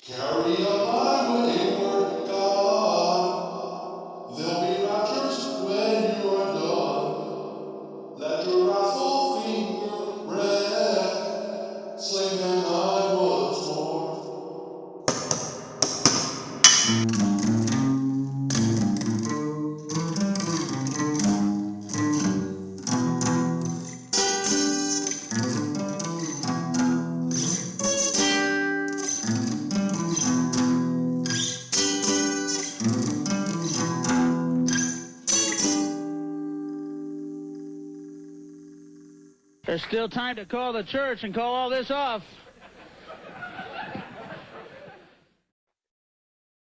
Carry a Bible inward, God. There'll be raptures when you are done. Let your wrathful finger breath slay mankind once more. There's still time to call the church and call all this off.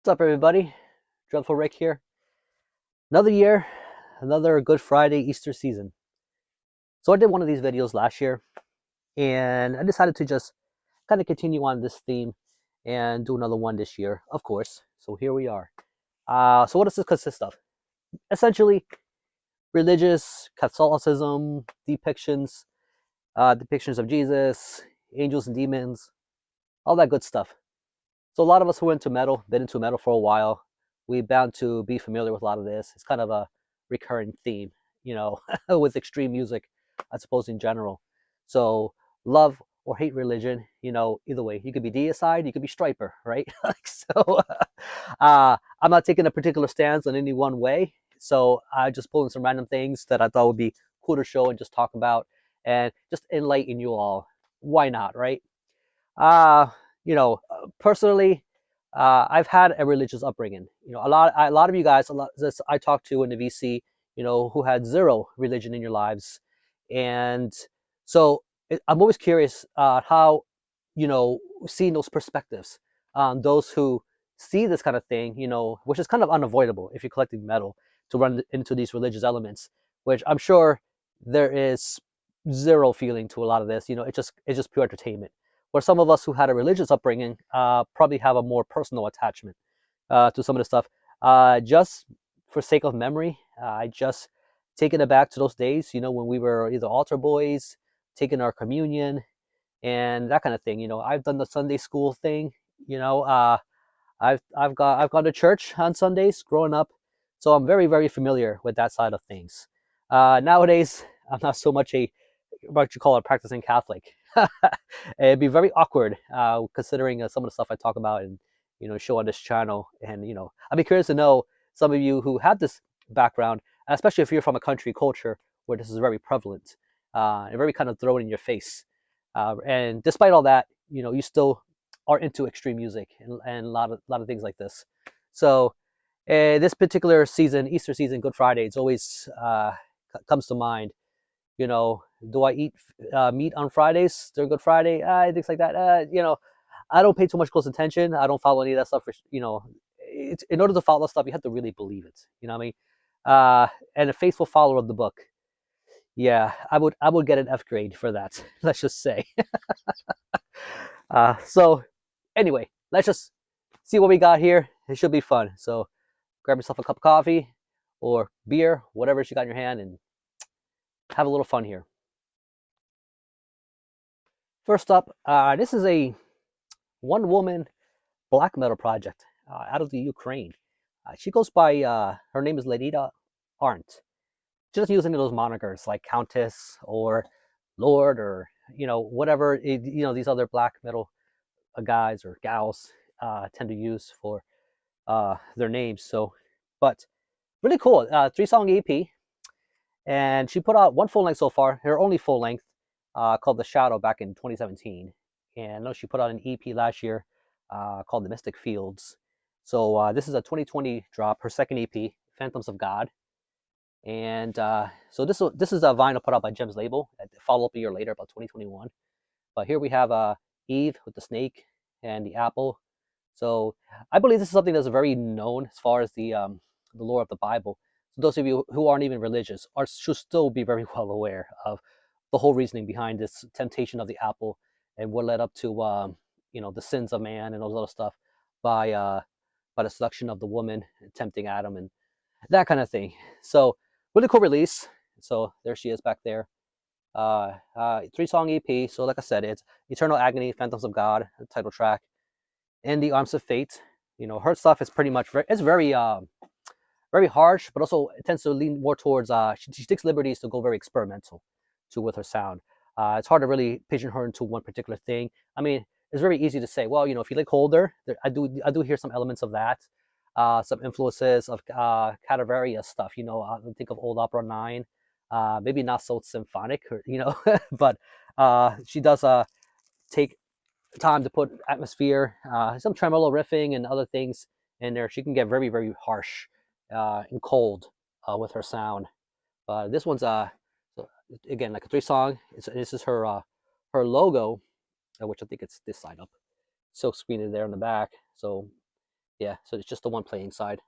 What's up, everybody? Dreadful Rick here. Another year, another Good Friday Easter season. So I did one of these videos last year, and I decided to just kind of continue on this theme and do another one this year, of course. So here we are. So what does this consist of? Essentially, religious Catholicism depictions, depictions of Jesus, angels and demons, all that good stuff. So a lot of us who are into metal, been into metal for a while, we're bound to be familiar with a lot of this. It's kind of a recurring theme, with extreme music, I suppose, in general. So love or hate religion, either way. You could be deicide, you could be striper, right? I'm not taking a particular stance on any one way. So I just pulled in some random things that I thought would be cool to show and just talk about and just enlighten you all. Why not, right? Personally, I've had a religious upbringing. A lot of you guys, I talked to in the VC, who had zero religion in your lives, and so I'm always curious how, seeing those perspectives, those who see this kind of thing, which is kind of unavoidable if you're collecting metal to run into these religious elements, which I'm sure there is zero feeling to a lot of this. It's just pure entertainment. Where some of us who had a religious upbringing probably have a more personal attachment to some of the stuff. Just for sake of memory, I just taken it back to those days, when we were either altar boys, taking our communion, and that kind of thing. I've done the Sunday school thing. I've gone to church on Sundays growing up, so I'm very, very familiar with that side of things. Nowadays, I'm not so much what you call a practicing Catholic. It'd be very awkward, considering some of the stuff I talk about and show on this channel. And I'd be curious to know some of you who have this background, especially if you're from a country culture where this is very prevalent and very kind of thrown in your face. And despite all that, you still are into extreme music and a lot of things like this. So this particular season, Easter season, Good Friday, it's always comes to mind. Do I eat meat on Fridays during Good Friday? Things like that. I don't pay too much close attention. I don't follow any of that stuff. In order to follow that stuff, you have to really believe it. You know what I mean? And a faithful follower of the book. Yeah, I would get an F grade for that. Let's just say. So anyway, let's just see what we got here. It should be fun. So grab yourself a cup of coffee or beer, whatever you got in your hand, and have a little fun here. First up, this is a one-woman black metal project out of the Ukraine. She goes by, her name is Ledita Arndt. She doesn't use any of those monikers like Countess or Lord or, whatever, these other black metal guys or gals tend to use for their names. So, but really cool. 3-song EP. And she put out one full length so far, her only full length, called The Shadow back in 2017. And I know she put out an EP last year called The Mystic Fields. So this is a 2020 drop, her second EP, Phantoms of God. And so this is a vinyl put out by Gems Label, follow up a year later, about 2021. But here we have Eve with the snake and the apple. So I believe this is something that's very known as far as the lore of the Bible. So those of you who aren't even religious should still be very well aware of the whole reasoning behind this temptation of the apple and what led up to the sins of man and all those other stuff by the seduction of the woman tempting Adam and that kind of thing. So really cool release. So there she is back there. 3-song EP. So like I said, it's Eternal Agony, Phantoms of God, the title track. in the Arms of Fate. Her stuff is pretty much it's very harsh, but also it tends to lean more towards she takes liberties to go very experimental too with her sound. It's hard to really pigeon her into one particular thing. I mean, it's very easy to say, well, if you like Holder, I do hear some elements of that, some influences of Cadaverius stuff. I think of Old Opera 9, maybe not so symphonic, but she does take time to put atmosphere, some tremolo riffing and other things in there. She can get very, very harsh and cold with her sound. This one's so again like a 3-song. This is her logo, which I think it's this side up. Silk screen is there in the back. So yeah, so it's just the one playing side.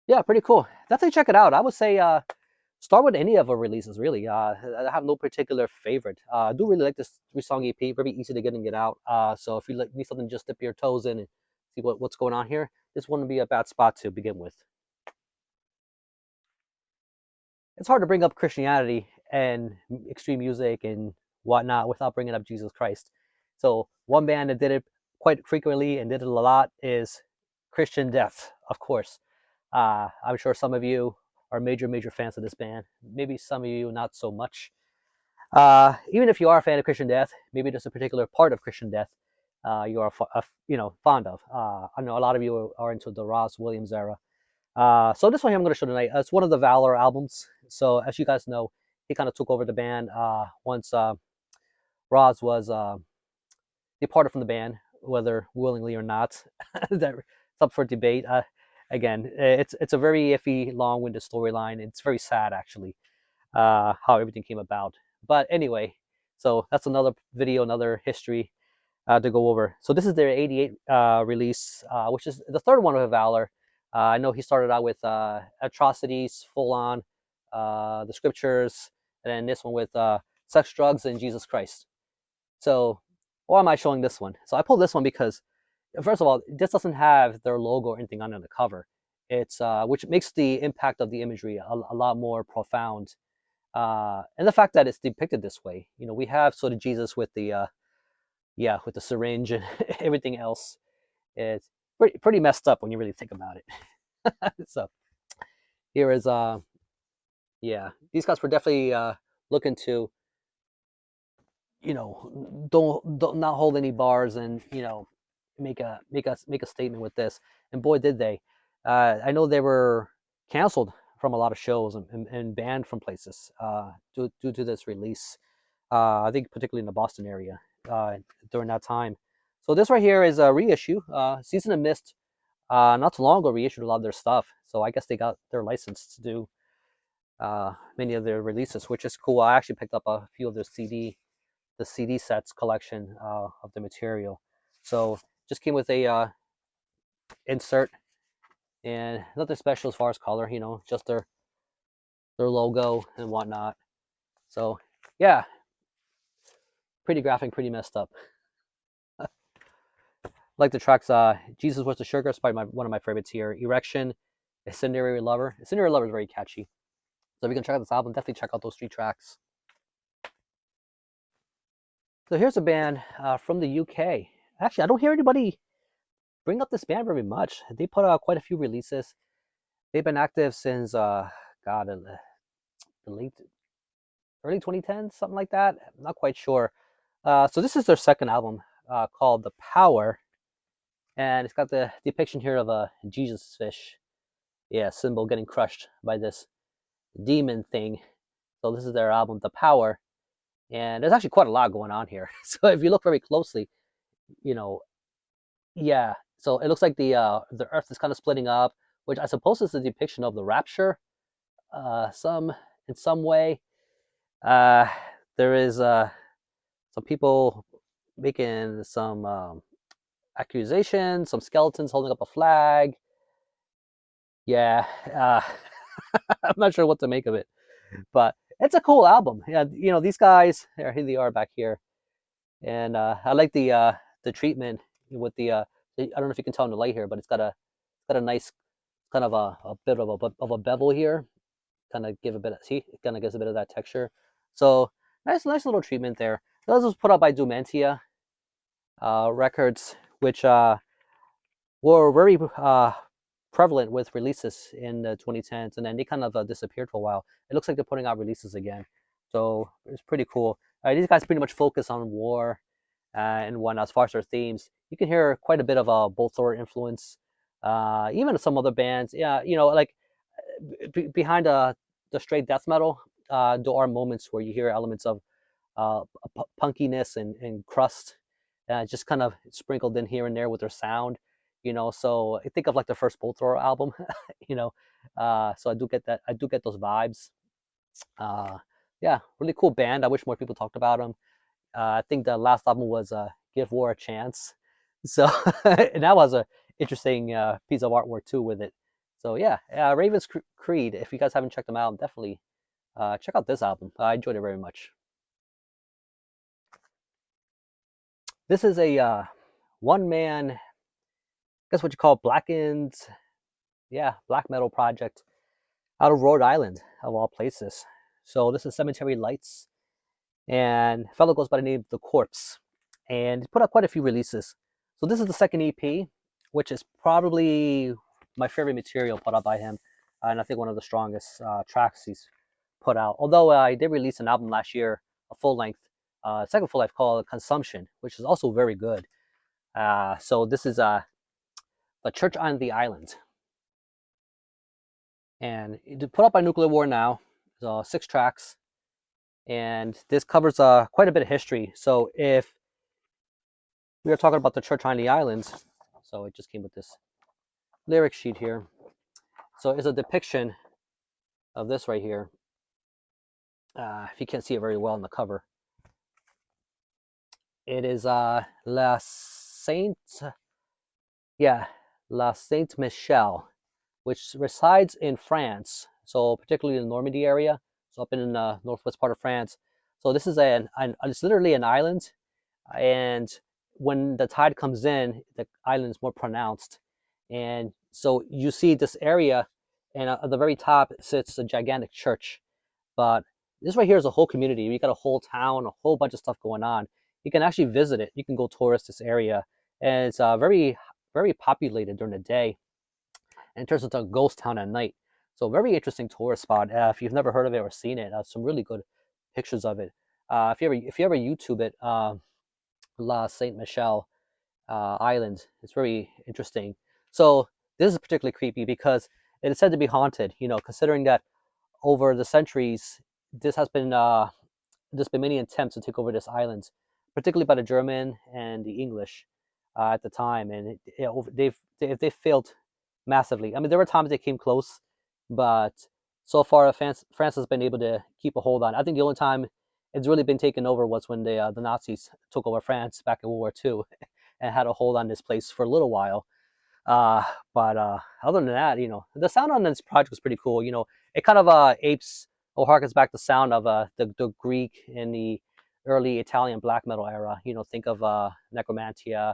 Yeah, pretty cool. Definitely check it out. I would say start with any of her releases, really. I have no particular favorite. I do really like this 3-song EP, very easy to get and get out. So if you need something to just dip your toes in and see what's going on here, this wouldn't be a bad spot to begin with. It's hard to bring up Christianity and extreme music and whatnot without bringing up Jesus Christ. So one band that did it quite frequently and did it a lot is Christian Death, of course. I'm sure some of you are major fans of this band. Maybe some of you not so much. Even if you are a fan of Christian Death, maybe there's a particular part of Christian Death you are fond of. I know a lot of you are into the Ross Williams era. So this one here I'm going to show tonight. It's one of the Valor albums. So as you guys know, he kind of took over the band once Roz was departed from the band, whether willingly or not. That's up for debate. Again, it's a very iffy, long-winded storyline. It's very sad, actually, how everything came about. But anyway, so that's another video, another history to go over. So this is their 88 release, which is the third one of Valor. I know he started out with Atrocities, Full On, the Scriptures, and then this one with Sex, Drugs, and Jesus Christ. So why am I showing this one? So I pulled this one because, first of all, this doesn't have their logo or anything on the cover. It's which makes the impact of the imagery a lot more profound. And the fact that it's depicted this way. We have sort of Jesus with the with the syringe and everything else. It's pretty messed up when you really think about it. So here is these guys were definitely looking to don't not hold any bars and make a statement with this, and boy did they. I know they were canceled from a lot of shows and banned from places due to this release. I think particularly in the Boston area during that time. So this right here is a reissue. Season of Mist not too long ago reissued a lot of their stuff, so I guess they got their license to do many of their releases, which is cool. I actually picked up a few of their the CD sets collection of the material. So just came with a insert and nothing special as far as color, just their logo and whatnot. So yeah, pretty graphic, pretty messed up. Like the tracks, Jesus Was the Sugar is probably one of my favorites here. Erection, Incendiary Lover. Incendiary Lover is very catchy. So if you can check out this album, definitely check out those 3 tracks. So here's a band from the UK. Actually, I don't hear anybody bring up this band very much. They put out quite a few releases. They've been active since, the late, early 2010s, something like that. I'm not quite sure. So this is their second album called The Power. And it's got the depiction here of a Jesus fish. Yeah, symbol getting crushed by this demon thing. So this is their album, The Power. And there's actually quite a lot going on here. So if you look very closely, yeah. So it looks like the earth is kind of splitting up, which I suppose is a depiction of the rapture, in some way. There is some people making some accusations, some skeletons holding up a flag. Yeah, I'm not sure what to make of it, but it's a cool album. Yeah, these guys. Here they are back here, and I like the treatment with the. I don't know if you can tell in the light here, but it's got a nice kind of a bit of a bevel here, kind of give a bit of see, it kind of gives a bit of that texture. So nice little treatment there. This was put out by Dumentia Records, which were very prevalent with releases in the 2010s, and then they kind of disappeared for a while. It looks like they're putting out releases again, so it's pretty cool. These guys pretty much focus on war and one as far as their themes. You can hear quite a bit of a both Thorn influence, even some other bands. Yeah, like behind the straight death metal, there are moments where you hear elements of punkiness and crust, just kind of sprinkled in here and there with their sound. So I think of like the first Bolt Thrower album. you know, so I do get that. I do get those vibes. Uh, yeah, really cool band. I wish more people talked about them. I think the last album was "Give War a Chance," so and that was a interesting piece of artwork too with it. So yeah, Ravens Creed. If you guys haven't checked them out, definitely check out this album. I enjoyed it very much. This is a one man, I guess what you call blackened, black metal project out of Rhode Island, of all places. So this is Cemetery Lights, and fellow goes by the name of The Corpse, and he put out quite a few releases. So this is the second EP, which is probably my favorite material put out by him, and I think one of the strongest tracks he's put out. Although I did release an album last year, a full length, second full length called Consumption, which is also very good. So this is The Church on the Island, and it put out by Nuclear War Now. So 6 tracks, and this covers quite a bit of history. So if we are talking about the church on the island, so it just came with this lyric sheet here. So it's a depiction of this right here. If you can't see it very well on the cover, it is La Sainte, La Sainte Michel, which resides in France. So particularly in the Normandy area, so up in the northwest part of France. So this is it's literally an island, and when the tide comes in, the island is more pronounced, and so you see this area, and at the very top sits a gigantic church. But this right here is a whole community. You got a whole town, a whole bunch of stuff going on. You can actually visit it. You can go tourist this area, and it's very, very populated during the day, and it turns into a ghost town at night. So very interesting tourist spot. If you've never heard of it or seen it, some really good pictures of it. If you ever YouTube it, La Sainte Michel Island, it's very interesting. So this is particularly creepy because it is said to be haunted. Considering that over the centuries, this has been there's been many attempts to take over this island, particularly by the German and the English at the time, and they've failed massively. I mean, there were times they came close, but so far France has been able to keep a hold on. I think the only time it's really been taken over was when the Nazis took over France back in World War II and had a hold on this place for a little while. But other than that, the sound on this project was pretty cool. It kind of apes or harkens back the sound of the Greek and the early Italian black metal era. Think of Necromantia,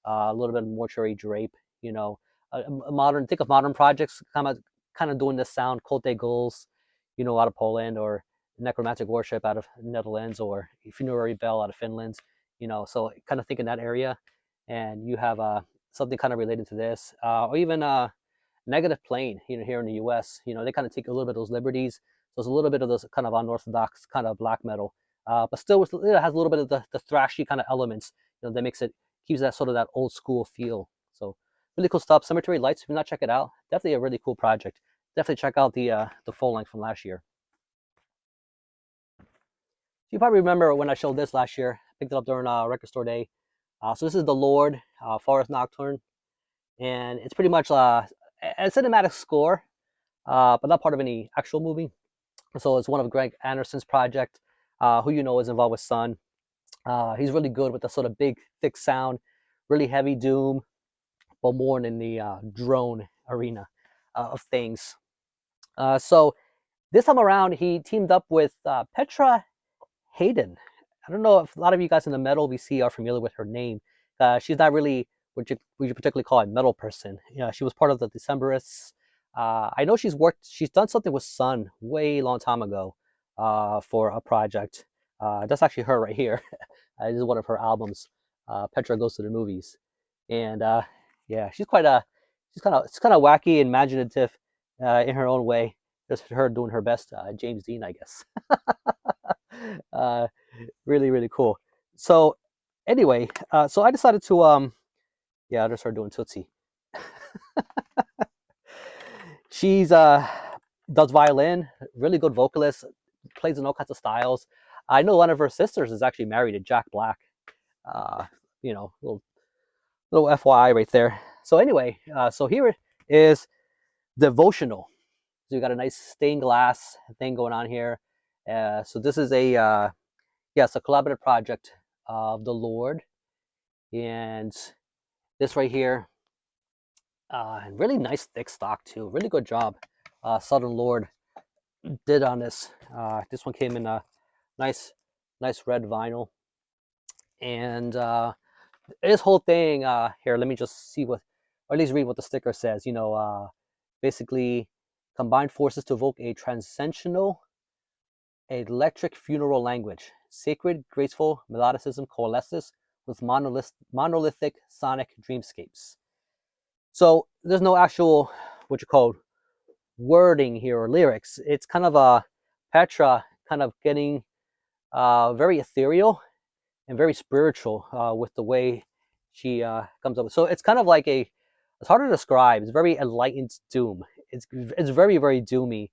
a little bit of Mortuary Drape. Think of modern projects kind of doing this sound. Cult des Gaules, out of Poland, or Necromantic Worship out of Netherlands, or Funerary Bell out of Finland. So kind of think in that area, and you have something kind of related to this, or even Negative Plane, here in the U.S. They kind of take a little bit of those liberties. So it's a little bit of those kind of unorthodox kind of black metal, but still it has a little bit of the thrashy kind of elements, that keeps that sort of that old school feel. So really cool stuff. Cemetery Lights, if you not check it out, definitely a really cool project. Definitely check out the full length from last year. You probably remember when I showed this last year. Picked it up during Record Store Day. So this is The Lord, Forest Nocturne, and it's pretty much a cinematic score, but not part of any actual movie. So it's one of Greg Anderson's project, who is involved with Sun. He's really good with the sort of big, thick sound, really heavy doom, but more in the drone arena of things. So this time around, he teamed up with Petra Hayden. I don't know if a lot of you guys in the metal VC are familiar with her name. She's not really what you particularly call a metal person. She was part of the Decemberists. I know she's done something with Sun way long time ago for a project. That's actually her right here. This is one of her albums. Petra Goes to the Movies. And yeah, she's kind of wacky and imaginative in her own way. Just her doing her best, James Dean, I guess. uh, really, really cool. So anyway, so I decided to yeah, I just started doing Tootsie. She's does violin, really good vocalist, plays in all kinds of styles. I know one of her sisters is actually married to Jack Black. Uh, you know, little FYI right there. So anyway, so here it is, devotional. So you got a nice stained glass thing going on here. So this is a yes, a collaborative project of the Lord, and this right here, really nice thick stock too. Really good job, Southern Lord did on this. This one came in a nice, nice red vinyl, and this whole thing here. Let me just see what, or at least read what the sticker says. You know, basically, combined forces to evoke a transcendental, electric funeral language. Sacred, graceful melodicism coalesces with monolithic sonic dreamscapes. So there's no actual what you call wording here or lyrics. It's kind of a Petra kind of getting very ethereal and very spiritual with the way she comes up. So it's kind of like a, it's hard to describe. It's very enlightened doom. It's very, very doomy.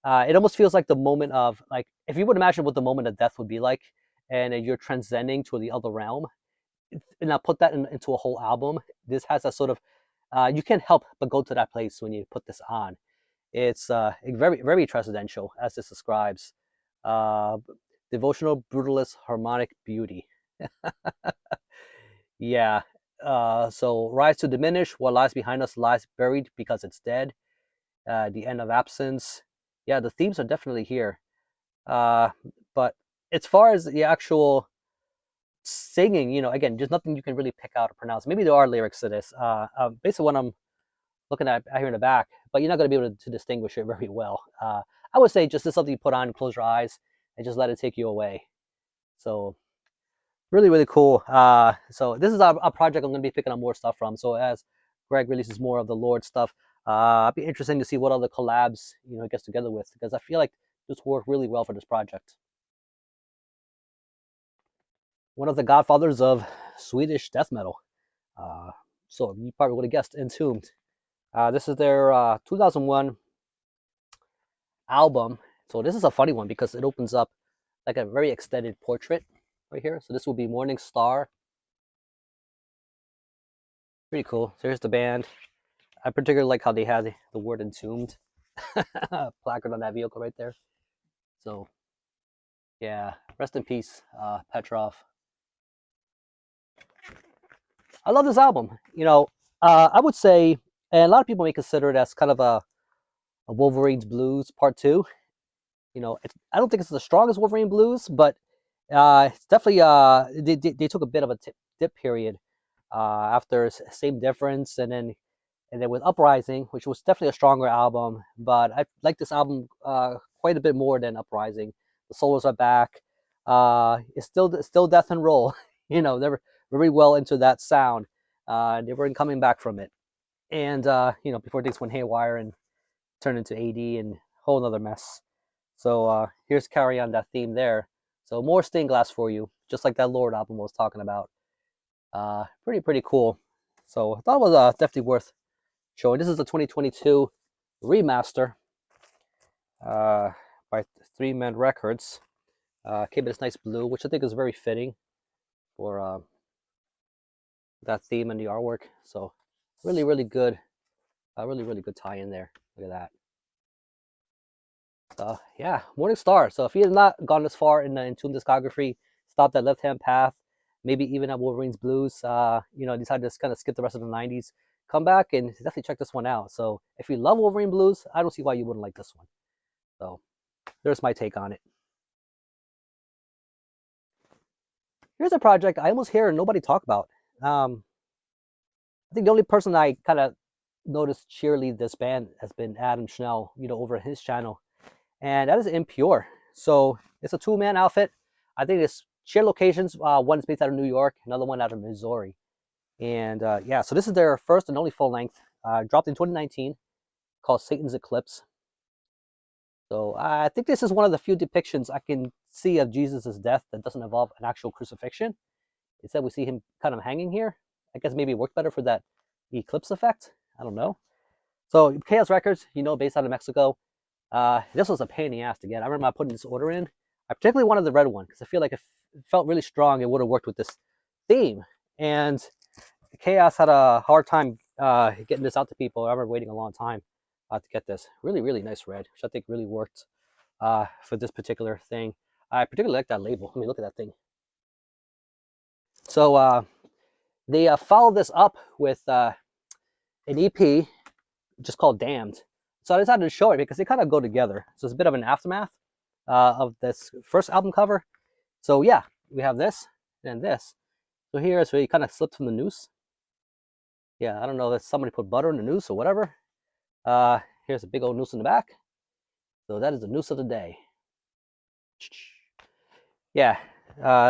It almost feels like the moment of, like, if you would imagine what the moment of death would be like, and you're transcending to the other realm, and I put that into a whole album. This has a sort of, you can't help but go to that place when you put this on. It's very, very transcendental, as this describes. Uh, Devotional, brutalist, harmonic beauty. Yeah. So rise to diminish. What lies behind us lies buried because it's dead. The end of absence. Yeah, the themes are definitely here. Uh, but as far as the actual singing, you know, again, there's nothing you can really pick out or pronounce. Maybe there are lyrics to this. Basically, what I'm looking at here in the back, but you're not going to be able to distinguish it very well. I would say just this is something you put on, close your eyes, and just let it take you away. So really, really cool. So this is a project I'm going to be picking up more stuff from. So as Greg releases more of the Lord stuff, it'd be interesting to see what other collabs, you know, he gets together with, because I feel like this worked really well for this project. One of the godfathers of Swedish death metal. Uh, so you probably would have guessed, Entombed. This is their 2001 album. So this is a funny one because it opens up like a very extended portrait right here. So this will be Morning Star. Pretty cool. So here's the band. I particularly like how they had the word Entombed placard on that vehicle right there. So yeah, rest in peace, Petrov. I love this album. You know, I would say, and a lot of people may consider it as kind of a Wolverine's Blues Part Two. You know, I don't think it's the strongest Wolverine Blues, but it's definitely they took a bit of a dip period after Same Difference, and then with Uprising, which was definitely a stronger album, but I like this album quite a bit more than Uprising. The solos are back. It's still death and roll. You know, they're very well into that sound. They weren't coming back from it, and you know, before things went haywire and turned into AD and a whole another mess. So here's carry on that theme there. So more stained glass for you, just like that Lord album I was talking about. Pretty cool. So I thought it was definitely worth showing. This is the 2022 remaster by Three Men Records. Came in this nice blue, which I think is very fitting for that theme and the artwork. So really, really good. Really good tie in there. Look at that. So yeah, Morning Star. So if you have not gone this far in the Entombed discography, stop that Left Hand Path, maybe even at Wolverine's Blues, you know, decide to just kind of skip the rest of the 90s, come back and definitely check this one out. So if you love Wolverine Blues, I don't see why you wouldn't like this one. So there's my take on it. Here's a project I almost hear nobody talk about. I think the only person I kind of noticed cheerlead this band has been Adam Schnell, you know, over his channel, and that is Impure. So it's a two-man outfit. I think it's shared locations. One is based out of New York, another one out of Missouri. And yeah, so this is their first and only full length, dropped in 2019, called Satan's Eclipse. So I think this is one of the few depictions I can see of Jesus' death that doesn't involve an actual crucifixion. Instead, we see him kind of hanging here. I guess maybe it worked better for that eclipse effect. I don't know. So Chaos Records, based out of Mexico. This was a pain in the ass to get. I remember putting this order in. I particularly wanted the red one because I feel like if it felt really strong, it would have worked with this theme. And Chaos had a hard time getting this out to people. I remember waiting a long time to get this. Really, really nice red, which I think really worked for this particular thing. I particularly like that label. I mean, look at that thing. So they followed this up with an EP just called Damned. So I decided to show it because they kind of go together. So it's a bit of an aftermath of this first album cover. So yeah, we have this and this. So here is where he kind of slipped from the noose. Yeah, I don't know if somebody put butter in the noose or whatever. Here's a big old noose in the back. So that is the noose of the day. Yeah,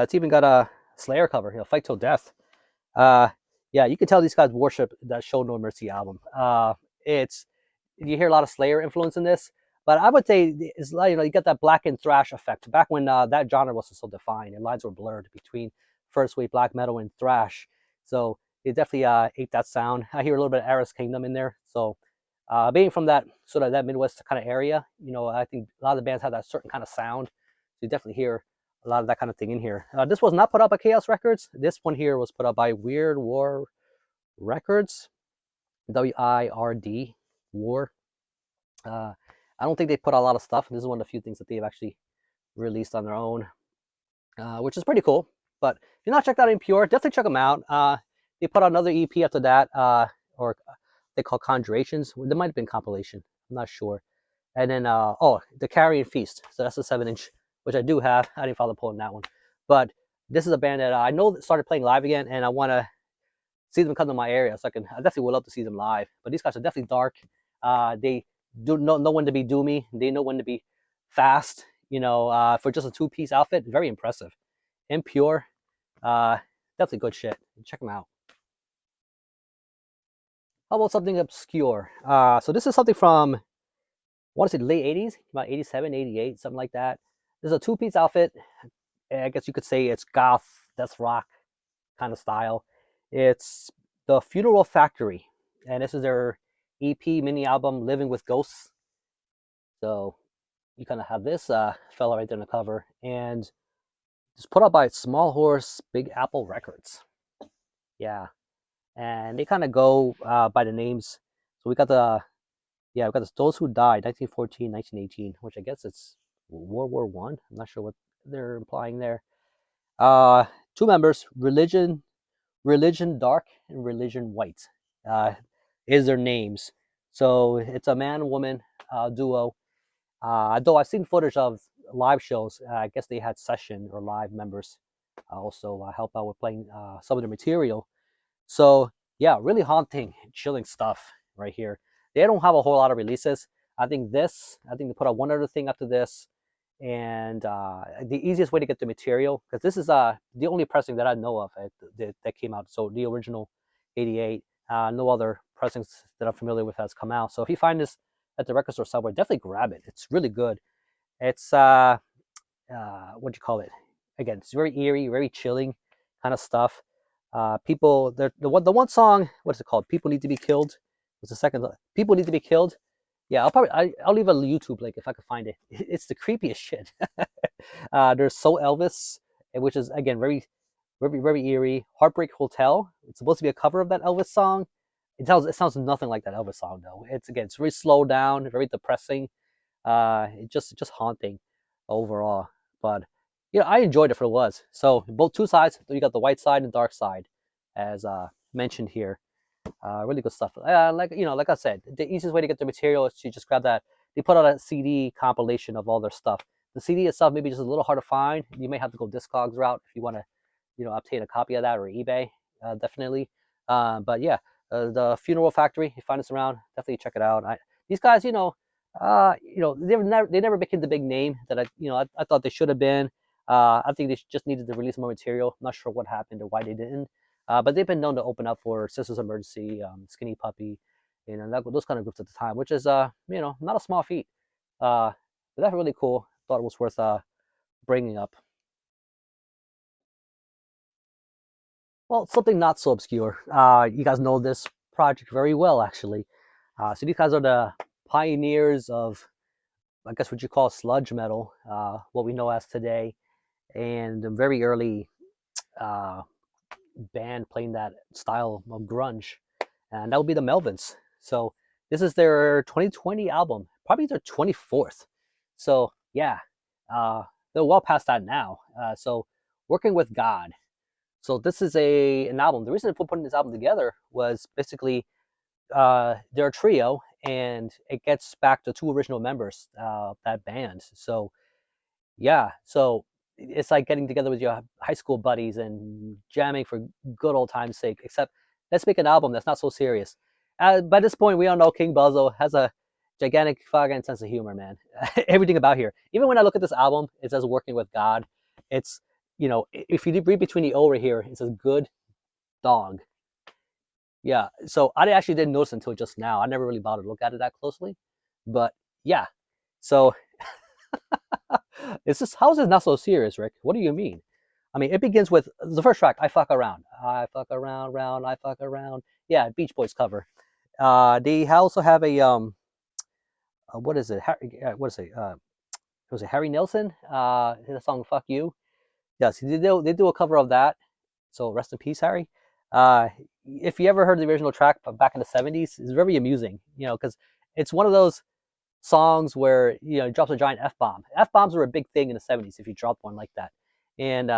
it's even got a Slayer cover, Fight Till Death. Yeah, you can tell these guys worship that Show No Mercy album. You hear a lot of Slayer influence in this, but I would say it's like, you get that black and thrash effect. Back when that genre wasn't so defined and lines were blurred between first wave black metal and thrash. So it definitely ate that sound. I hear a little bit of Aris Kingdom in there. So being from that sort of that Midwest kind of area, I think a lot of the bands have that certain kind of sound. So you definitely hear a lot of that kind of thing in here. This was not put up by Chaos Records. This one here was put up by Weird War Records, WIRD, War. I don't think they put out a lot of stuff. This is one of the few things that they've actually released on their own, which is pretty cool. But if you're not checked out Impure, definitely check them out. They put out another EP after that, or they call Conjurations. There might have been compilation. I'm not sure. And then, the Carrion Feast. So that's a 7-inch, which I do have. I didn't follow pulling that one. But this is a band that I know that started playing live again, and I want to see them come to my area. So I definitely would love to see them live. But these guys are definitely dark. They do know when to be doomy. They know when to be fast. For just a 2-piece outfit, very impressive. Impure, definitely good shit. Check them out. How about something obscure? So this is something from, I want to say late 80s, about 87, 88, something like that. This is a 2-piece outfit. I guess you could say it's goth, death rock kind of style. It's the Funeral Factory, and this is their EP mini album, Living with Ghosts. So you kind of have this fella right there on the cover, and it's put out by Small Horse Big Apple Records. Yeah, and they kind of go by the names. So we got we've got Those Who Died, 1914, 1918, which I guess it's World War One. I'm not sure what they're implying there. 2 members, Religion Dark and Religion White, is their names. So it's a man-woman duo. Though I've seen footage of live shows, I guess they had session or live members also help out with playing some of the material. So yeah, really haunting, chilling stuff right here. They don't have a whole lot of releases. I think they put out one other thing after this, and the easiest way to get the material, because this is the only pressing that I know of that came out. So the original 88, no other pressings that I'm familiar with has come out. So if you find this at the record store somewhere, definitely grab it. It's really good. It's what do you call it? Again, it's very eerie, very chilling kind of stuff. The one song, what's it called? People Need to Be Killed. Was the second? People Need to Be Killed. Yeah, I'll leave a YouTube link if I can find it. It's the creepiest shit. There's So Elvis, which is again very, very, very eerie. Heartbreak Hotel. It's supposed to be a cover of that Elvis song. It sounds nothing like that Elvis song though. It's very slowed down, very depressing. It's just haunting overall. But I enjoyed it for what it was. So both 2 sides. You got the white side and dark side, as mentioned here. Really good stuff. Like I said, the easiest way to get the material is to just grab that. They put out a CD compilation of all their stuff. The CD itself maybe just a little hard to find. You may have to go Discogs route if you want to, obtain a copy of that, or eBay, definitely. But yeah, the Funeral Factory. You find this around, definitely check it out. These guys, they never became the big name that I thought they should have been. I think they just needed to release more material. I'm not sure what happened or why they didn't. But they've been known to open up for Sisters of Mercy, Skinny Puppy, those kind of groups at the time, which is not a small feat. But that's really cool. Thought it was worth bringing up. Well, something not so obscure. You guys know this project very well, actually. So these guys are the pioneers of, I guess, what you call sludge metal, what we know as today, and a very early uh, band playing that style of grunge, and that would be the Melvins. So this is their 2020 album, probably their 24th. So yeah, they're well past that now. So working with God. So this is an album. The reason for putting this album together was basically they're a trio, and it gets back to two original members that band. So yeah, so it's like getting together with your high school buddies and jamming for good old time's sake. Except let's make an album that's not so serious. By this point, we all know King Buzzo has a gigantic fucking sense of humor, man. Everything about here. Even when I look at this album, it says "Working with God." It's if you read between the O right here, it says "Good Dog." Yeah, so I actually didn't notice until just now. I never really bothered to look at it that closely, but yeah. So it's just, how is it not so serious, Rick? What do you mean? I mean, it begins with the first track, "I fuck around, I fuck around, round, I fuck around." Yeah, Beach Boys cover. They also have a what is it? What is it? Was it Harry Nilsson? The song "Fuck You." Yes, they do a cover of that. So rest in peace, Harry. Uh, if you ever heard the original track back in the '70s, it's very amusing. Because it's one of those songs where he drops a giant f-bomb. F-bombs were a big thing in the '70s if you dropped one like that, and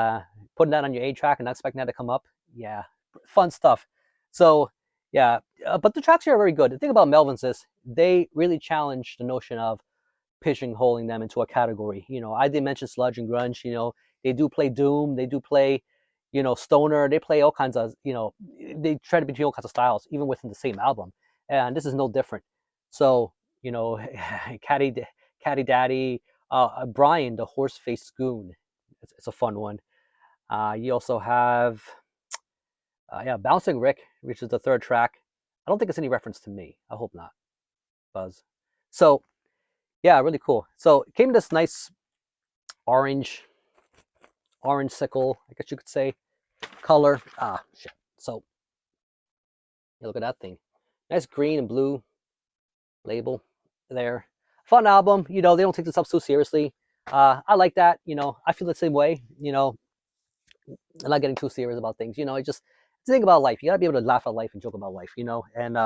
putting that on your A track and not expecting that to come up, yeah, fun stuff. So yeah, but the tracks here are very good. The thing about Melvins is they really challenge the notion of pigeonholing them into a category. I did mention sludge and grunge. They do play doom. They do play, stoner. They play all kinds of, they try to be all kinds of styles, even within the same album. And this is no different. So, Caddy, Caddy Daddy, Brian, the horse-faced goon. It's a fun one. You also have, yeah, Bouncing Rick, which is the third track. I don't think it's any reference to me. I hope not. Buzz. So yeah, really cool. So it came in this nice orange sickle, I guess you could say, color. Ah, shit. So yeah, look at that thing. Nice green and blue label there. Fun album. They don't take this up so seriously. I like that. I feel the same way. I'm not getting too serious about things. It just think about life. You gotta be able to laugh at life and joke about life. And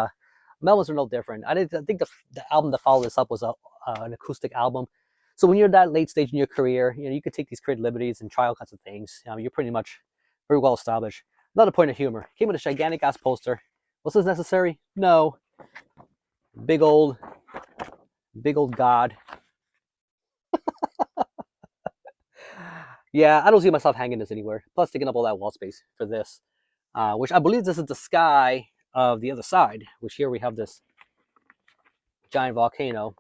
Melvins are no different. I think the album that followed this up was an acoustic album. So when you're that late stage in your career, you could take these creative liberties and try all kinds of things. You're pretty much very well established. Another point of humor. Came with a gigantic ass poster. Was this necessary? No. Big old God. Yeah, I don't see myself hanging this anywhere. Plus, taking up all that wall space for this, which I believe this is the sky of the other side. Which here we have this giant volcano,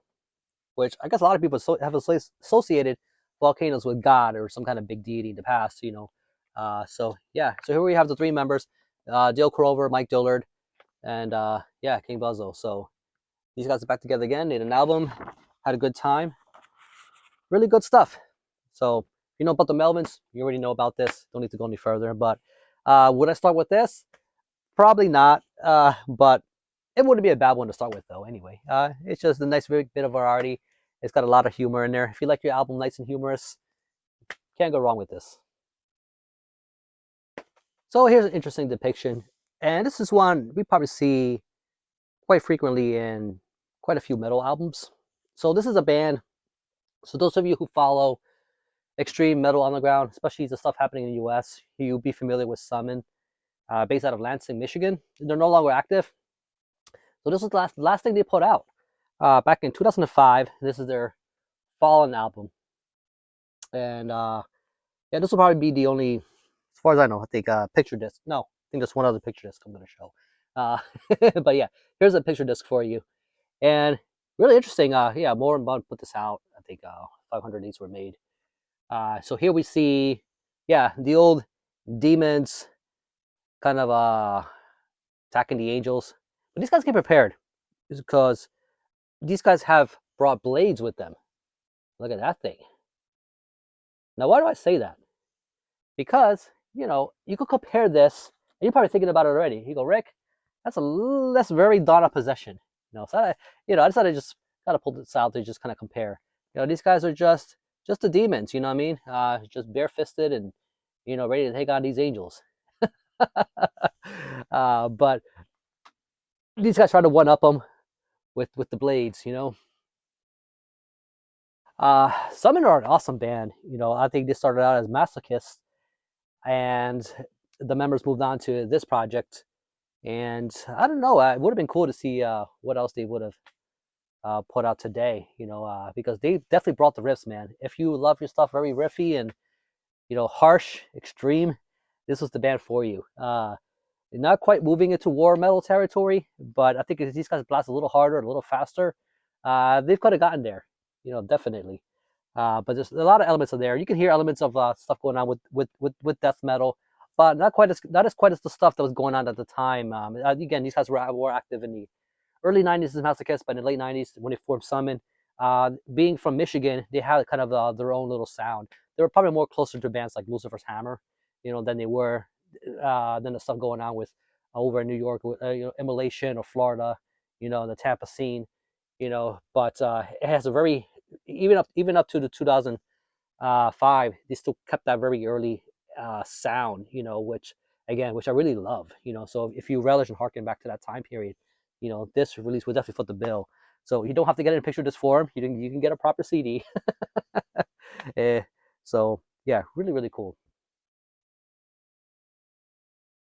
which I guess a lot of people have associated volcanoes with God or some kind of big deity in the past. So yeah, so here we have the three members: Dale Crover, Mike Dillard, and yeah, King Buzzo. So these guys are back together again. Made an album, had a good time, really good stuff. So if you know about the Melvins, you already know about this. Don't need to go any further. But would I start with this? Probably not. But it wouldn't be a bad one to start with, though. Anyway, it's just a nice bit of variety. It's got a lot of humor in there. If you like your album nice and humorous, can't go wrong with this. So here's an interesting depiction, and this is one we probably see quite frequently in quite a few metal albums. So this is a band. So those of you who follow extreme metal underground, especially the stuff happening in the U.S., you'll be familiar with Summon, based out of Lansing, Michigan. They're no longer active. So this was the last thing they put out back in 2005. This is their Fallen album, and yeah, this will probably be the only, as far as I know, I think picture disc. No, I think there's one other picture disc I'm going to show. But yeah, here's a picture disc for you, and really interesting. Yeah, more and Bud put this out. I think 500 of these were made. So here we see, yeah, the old Demons kind of attacking the angels. But these guys get prepared because these guys have brought blades with them. Look at that thing. Now, why do I say that? Because, you could compare this, and you're probably thinking about it already. You go, Rick, that's very Dawn of Possession. So I decided to just kind of pull this out to just kind of compare. These guys are just the demons. You know what I mean? Just bare-fisted and ready to take on these angels. But these guys try to one up them with the blades. Summon are an awesome band. I think they started out as masochists, and the members moved on to this project. And I don't know, it would have been cool to see what else they would have put out today, because they definitely brought the riffs, man. If you love your stuff very riffy and, harsh, extreme, this was the band for you. Not quite moving into war metal territory, but I think if these guys blast a little harder, a little faster, they've kind of gotten there, definitely. But there's a lot of elements in there. You can hear elements of stuff going on with death metal, but not as quite as the stuff that was going on at the time. Again, these guys were active in the early 90s as masochists, but in the late 90s when they formed Summon, being from Michigan, they had kind of their own little sound. They were probably more closer to bands like Lucifer's Hammer, than they were than the stuff going on with over in New York with Immolation or Florida, the Tampa scene, But it has a very even up to the 2005, they still kept that very early sound, which I really love, So if you relish and harken back to that time period, this release would definitely foot the bill. So you don't have to get it in picture disc form. You can get a proper CD. So yeah, really, really cool.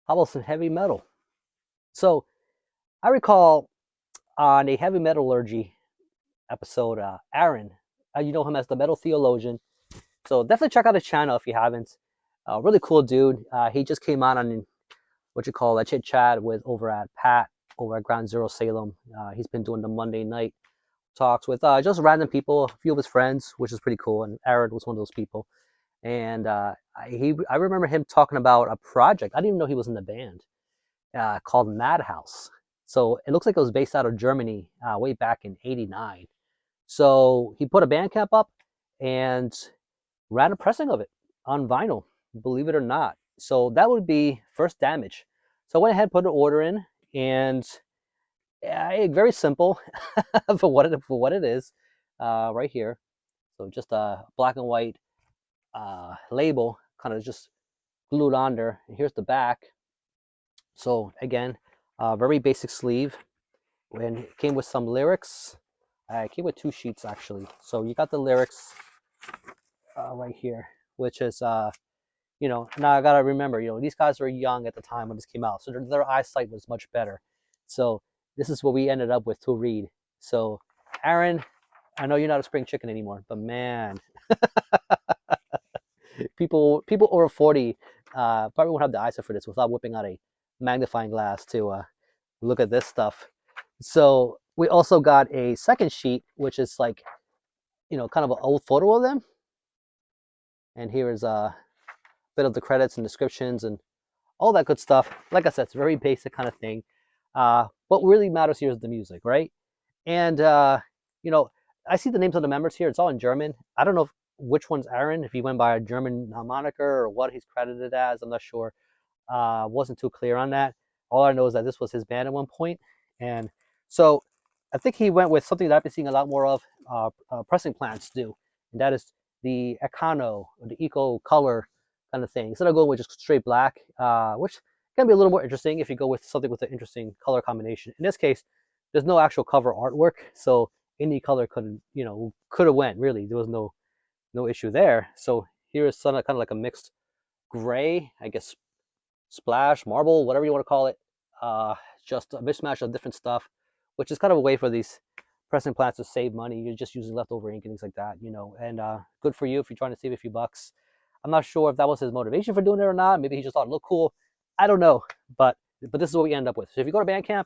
How about some heavy metal? So I recall on a heavy metallurgy episode, Aaron, you know him as the Metal Theologian. So definitely check out his channel if you haven't. Really cool dude. He just came on what you call a chit chat with over at Pat over at Ground Zero Salem. He's been doing the Monday night talks with just random people, a few of his friends, which is pretty cool. And Aaron was one of those people. And I remember him talking about a project. I didn't even know he was in the band called Madhouse. So it looks like it was based out of Germany way back in '89. So he put a Bandcamp up and ran a pressing of it on vinyl, believe it or not. So that would be First Damage. So I went ahead and put an order in, and very simple for what it is, right here. So just a black and white label, kind of just glued on there. And here's the back. So again, very basic sleeve, and it came with some lyrics. It came with 2 sheets actually. So you got the lyrics right here, which is now I gotta remember, these guys were young at the time when this came out, so their eyesight was much better. So this is what we ended up with to read. So Aaron, I know you're not a spring chicken anymore, but man, people over 40 probably won't have the eyesight for this without whipping out a magnifying glass to look at this stuff. So we also got a second sheet, which is like, kind of an old photo of them. And here is a bit of the credits and descriptions and all that good stuff. Like I said, it's a very basic kind of thing. What really matters here is the music, right? And I see the names of the members here. It's all in German. I don't know which one's Aaron, if he went by a German moniker or what he's credited as. I'm not sure. Wasn't too clear on that. All I know is that this was his band at one point. And so I think he went with something that I've been seeing a lot more of pressing plants do. And that is the Econo, or the Eco Color kind of thing. Instead of going with just straight black, which can be a little more interesting if you go with something with an interesting color combination. In this case, there's no actual cover artwork, so any color could have went, really. There was no issue there. So here is kind of like a mixed gray, I guess, splash, marble, whatever you want to call it. Just a mishmash of different stuff, which is kind of a way for these pressing plants to save money. You're just using leftover ink and things like that, and good for you if you're trying to save a few bucks. I'm not sure if that was his motivation for doing it or not. Maybe he just thought it looked cool. I don't know, but this is what we end up with. So if you go to Bandcamp,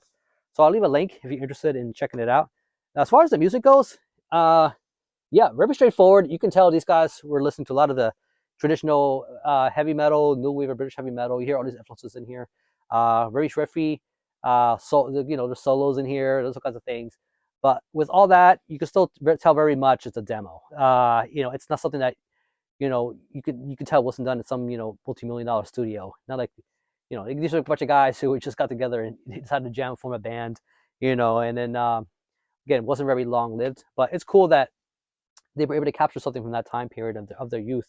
so I'll leave a link if you're interested in checking it out. Now, as far as the music goes, yeah, very straightforward. You can tell these guys were listening to a lot of the traditional heavy metal, new wave of British heavy metal. You hear all these influences in here. very riffy. So there's solos in here, those kinds of things. But with all that, you can still tell very much it's a demo. It's not something that you could tell wasn't done in some multi-million-dollar studio. Not like these are a bunch of guys who just got together and decided to jam and form a band, and then again, it wasn't very long lived. But it's cool that they were able to capture something from that time period of their youth.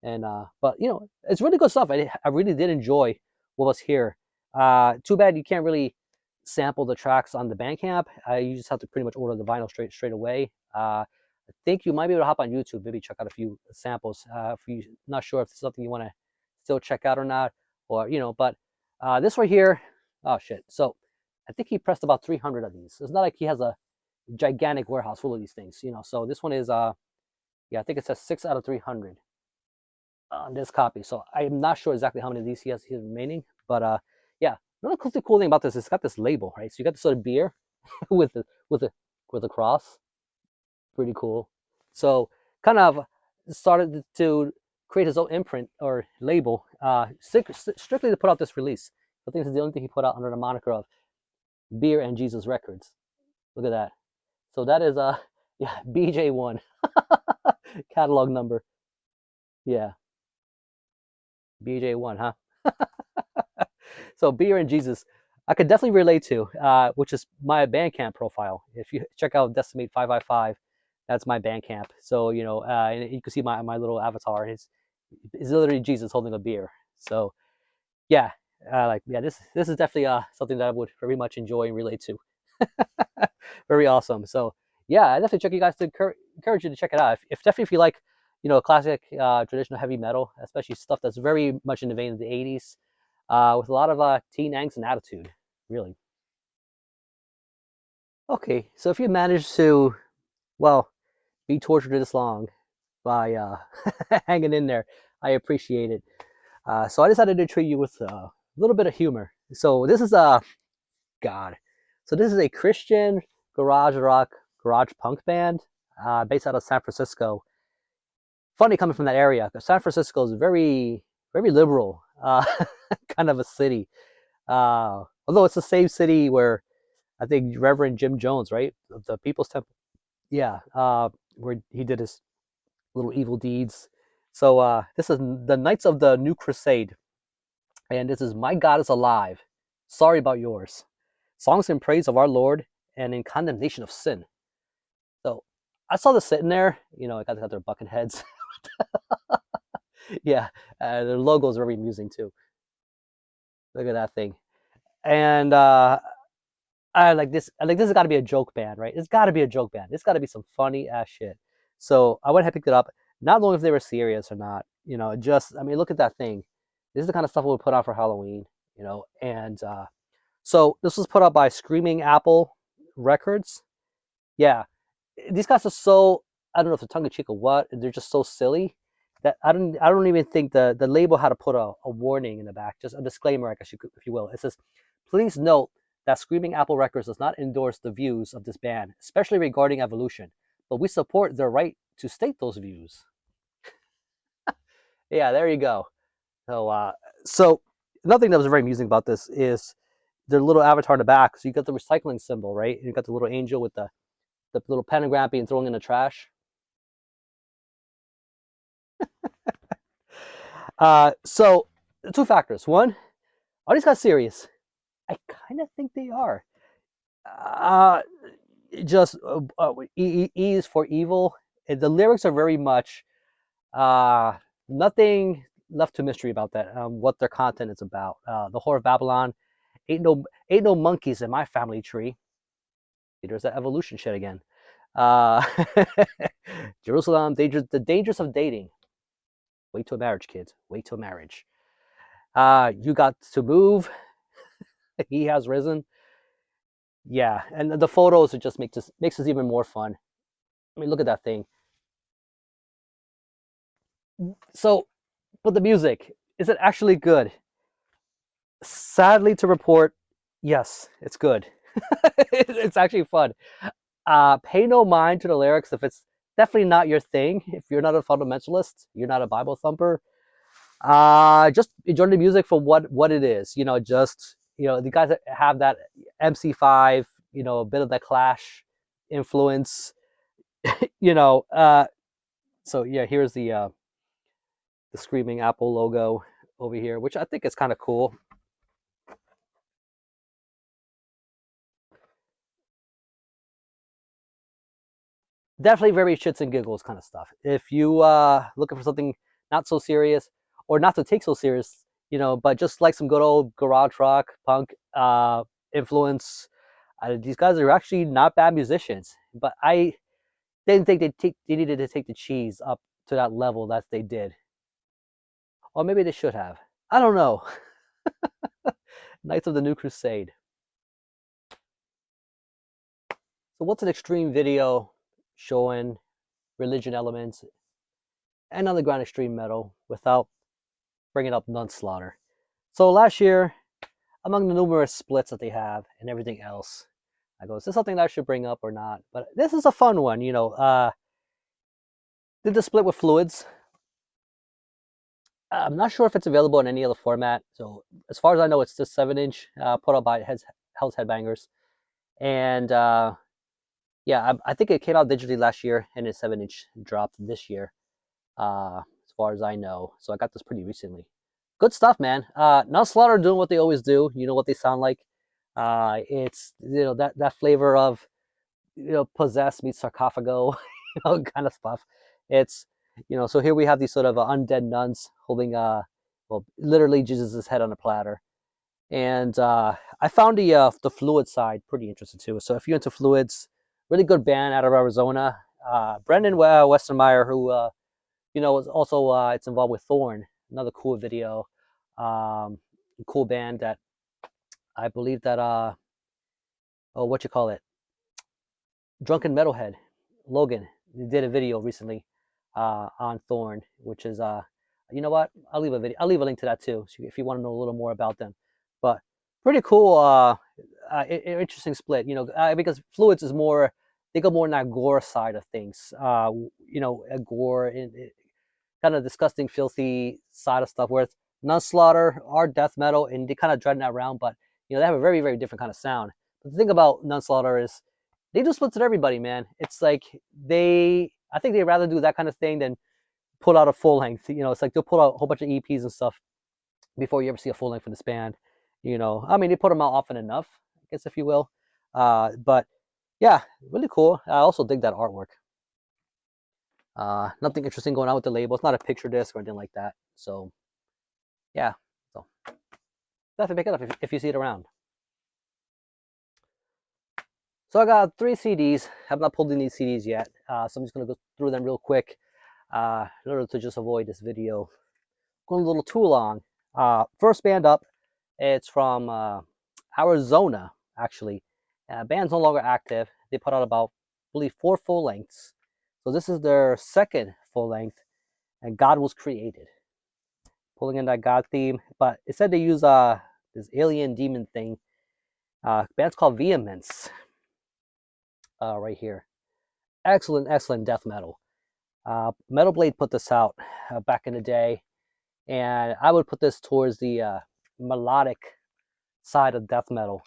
And but it's really good stuff. I really did enjoy what was here. Too bad you can't really sample the tracks on the Bandcamp. You just have to pretty much order the vinyl straight away. I think you might be able to hop on YouTube, maybe check out a few samples. If you're not sure if it's something you want to still check out or not, or but this right here, oh shit. So I think he pressed about 300 of these. It's not like he has a gigantic warehouse full of these things, So this one is yeah, I think it says 6 out of 300 on this copy. So I'm not sure exactly how many of these he has remaining, but yeah. Another cool thing about this is it's got this label, right? So you got this sort of beer with a cross. Pretty cool. So kind of started to create his own imprint or label, strictly to put out this release. I think this is the only thing he put out under the moniker of Beer and Jesus Records. Look at that. So that is yeah, BJ1 catalog number. Yeah, BJ1, huh? So Beer and Jesus, I could definitely relate to, which is my Bandcamp profile. If you check out Decimate 555, that's my Bandcamp. So and you can see my little avatar. It's literally Jesus holding a beer. So yeah, this is definitely something that I would very much enjoy and relate to. Very awesome. So yeah, I definitely check you guys to encourage you to check it out. If definitely if you like classic traditional heavy metal, especially stuff that's very much in the vein of the 80s, with a lot of teen angst and attitude, really. Okay, so if you manage to, well, be tortured this long by hanging in there, I appreciate it. So I decided to treat you with a little bit of humor. So this is God. So this is a Christian garage rock, garage punk band based out of San Francisco. Funny coming from that area, because San Francisco is very, very liberal kind of a city. Although it's the same city where I think Reverend Jim Jones, right, the People's Temple, yeah, where he did his little evil deeds. So this is the Knights of the New Crusade, and this is My God is Alive. Sorry about yours. Songs in praise of our Lord and in condemnation of sin. So I saw this sitting there. I got their bucket heads. Yeah, their logo is very amusing too. Look at that thing. And I like this. This has got to be a joke band, right? It's got to be a joke band. It's got to be some funny ass shit. So I went ahead and picked it up, not knowing if they were serious or not. Look at that thing. This is the kind of stuff we would put out for Halloween. And so this was put out by Screaming Apple Records. Yeah, these guys are so, I don't know if they're tongue in cheek or what. They're just so silly that I don't even think the label had to put a warning in the back, just a disclaimer, I guess if you will. It says, please note that Screaming Apple Records does not endorse the views of this band, especially regarding evolution, but we support their right to state those views. Yeah, there you go. So another thing that was very amusing about this is their little avatar in the back. So you got the recycling symbol, right? And you got the little angel with the little pentagram being thrown in the trash. So two factors. One, are these guys serious? I kind of think they are. Just E is for evil. The lyrics are very much nothing left to mystery about that. What their content is about. The whore of Babylon. Ain't no monkeys in my family tree. There's that evolution shit again. Jerusalem, the dangers of dating. Wait till marriage, kids. Wait till marriage. You got to move. He has risen. Yeah, and the photos, it just makes this even more fun. I mean, look at that thing. So, but the music, is it actually good? Sadly to report, yes, it's good. It's actually fun. Pay no mind to the lyrics if it's definitely not your thing. If you're not a fundamentalist, you're not a Bible thumper. Just enjoy the music for what it is. Just the guys that have that MC5, a bit of the Clash influence. you know. So yeah, here's the Screaming Apple logo over here, which I think is kind of cool. Definitely very shits and giggles kind of stuff. If you looking for something not so serious or not to take so serious, but just like some good old garage rock punk influence, these guys are actually not bad musicians. But I didn't think they needed to take the cheese up to that level that they did, or maybe they should have. I don't know. Knights of the New Crusade. So what's an extreme video showing religion elements and underground extreme metal without bringing up Nunslaughter? So last year, among the numerous splits that they have and everything else, I go, is this something that I should bring up or not? But this is a fun one, did the split with Fluids. I'm not sure if it's available in any other format. So as far as I know, it's just 7-inch, put out by Hell's Headbangers. And yeah, I think it came out digitally last year, and it's 7-inch dropped this year, as far as I know. So I got this pretty recently. Good stuff, man. Nunslaughter doing what they always do. You know what they sound like. It's that flavor of possessed meets sarcophago, kind of stuff. It's so here we have these sort of undead nuns holding well, literally Jesus' head on a platter. And I found the Fluid side pretty interesting too. So if you're into Fluids, really good band out of Arizona. Brendan Westermeyer, who is also it's involved with Thorn, another cool video, cool band that I believe that oh, what you call it, Drunken Metalhead, Logan, did a video recently on Thorn, which is you know what? I'll leave a video. I'll leave a link to that too, so if you want to know a little more about them. But pretty cool, interesting split. Because Fluids is more, they go more in that gore side of things. A gore, kind of disgusting, filthy side of stuff. Whereas Nunslaughter are death metal, and they kind of dread that around, but they have a very, very different kind of sound. But the thing about Nunslaughter is they do splits with everybody, man. It's like I think they'd rather do that kind of thing than put out a full length. It's like they'll put out a whole bunch of EPs and stuff before you ever see a full length from this band. I mean, they put them out often enough, I guess, if you will. But yeah, really cool. I also dig that artwork. Nothing interesting going on with the label. It's not a picture disc or anything like that. So yeah, so definitely pick it up if you see it around. So I got 3 CDs. I have not pulled in these CDs yet, so I'm just gonna go through them real quick in order to just avoid this video going a little too long. First band up, it's from Arizona, actually. Band's no longer active. They put out about, I believe, 4 full lengths. So this is their second full length, and God Was Created. Pulling in that God theme, but it said they use this alien demon thing. Band's called Vehemence. Right here. Excellent death metal. Metal Blade put this out back in the day, and I would put this towards the melodic side of death metal.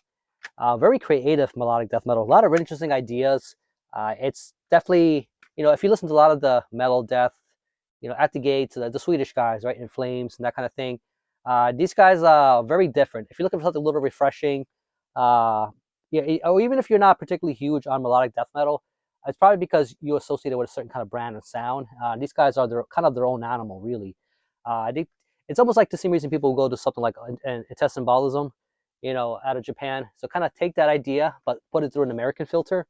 Very creative melodic death metal. A lot of really interesting ideas. It's definitely, if you listen to a lot of the metal death, At the Gates, the Swedish guys, right, In Flames and that kind of thing. These guys are very different. If you're looking for something a little refreshing, yeah, or even if you're not particularly huge on melodic death metal, it's probably because you associate it with a certain kind of brand and sound. These guys are their own animal, really. It's almost like the same reason people go to something like Intestine Ballism, out of Japan. So kind of take that idea, but put it through an American filter.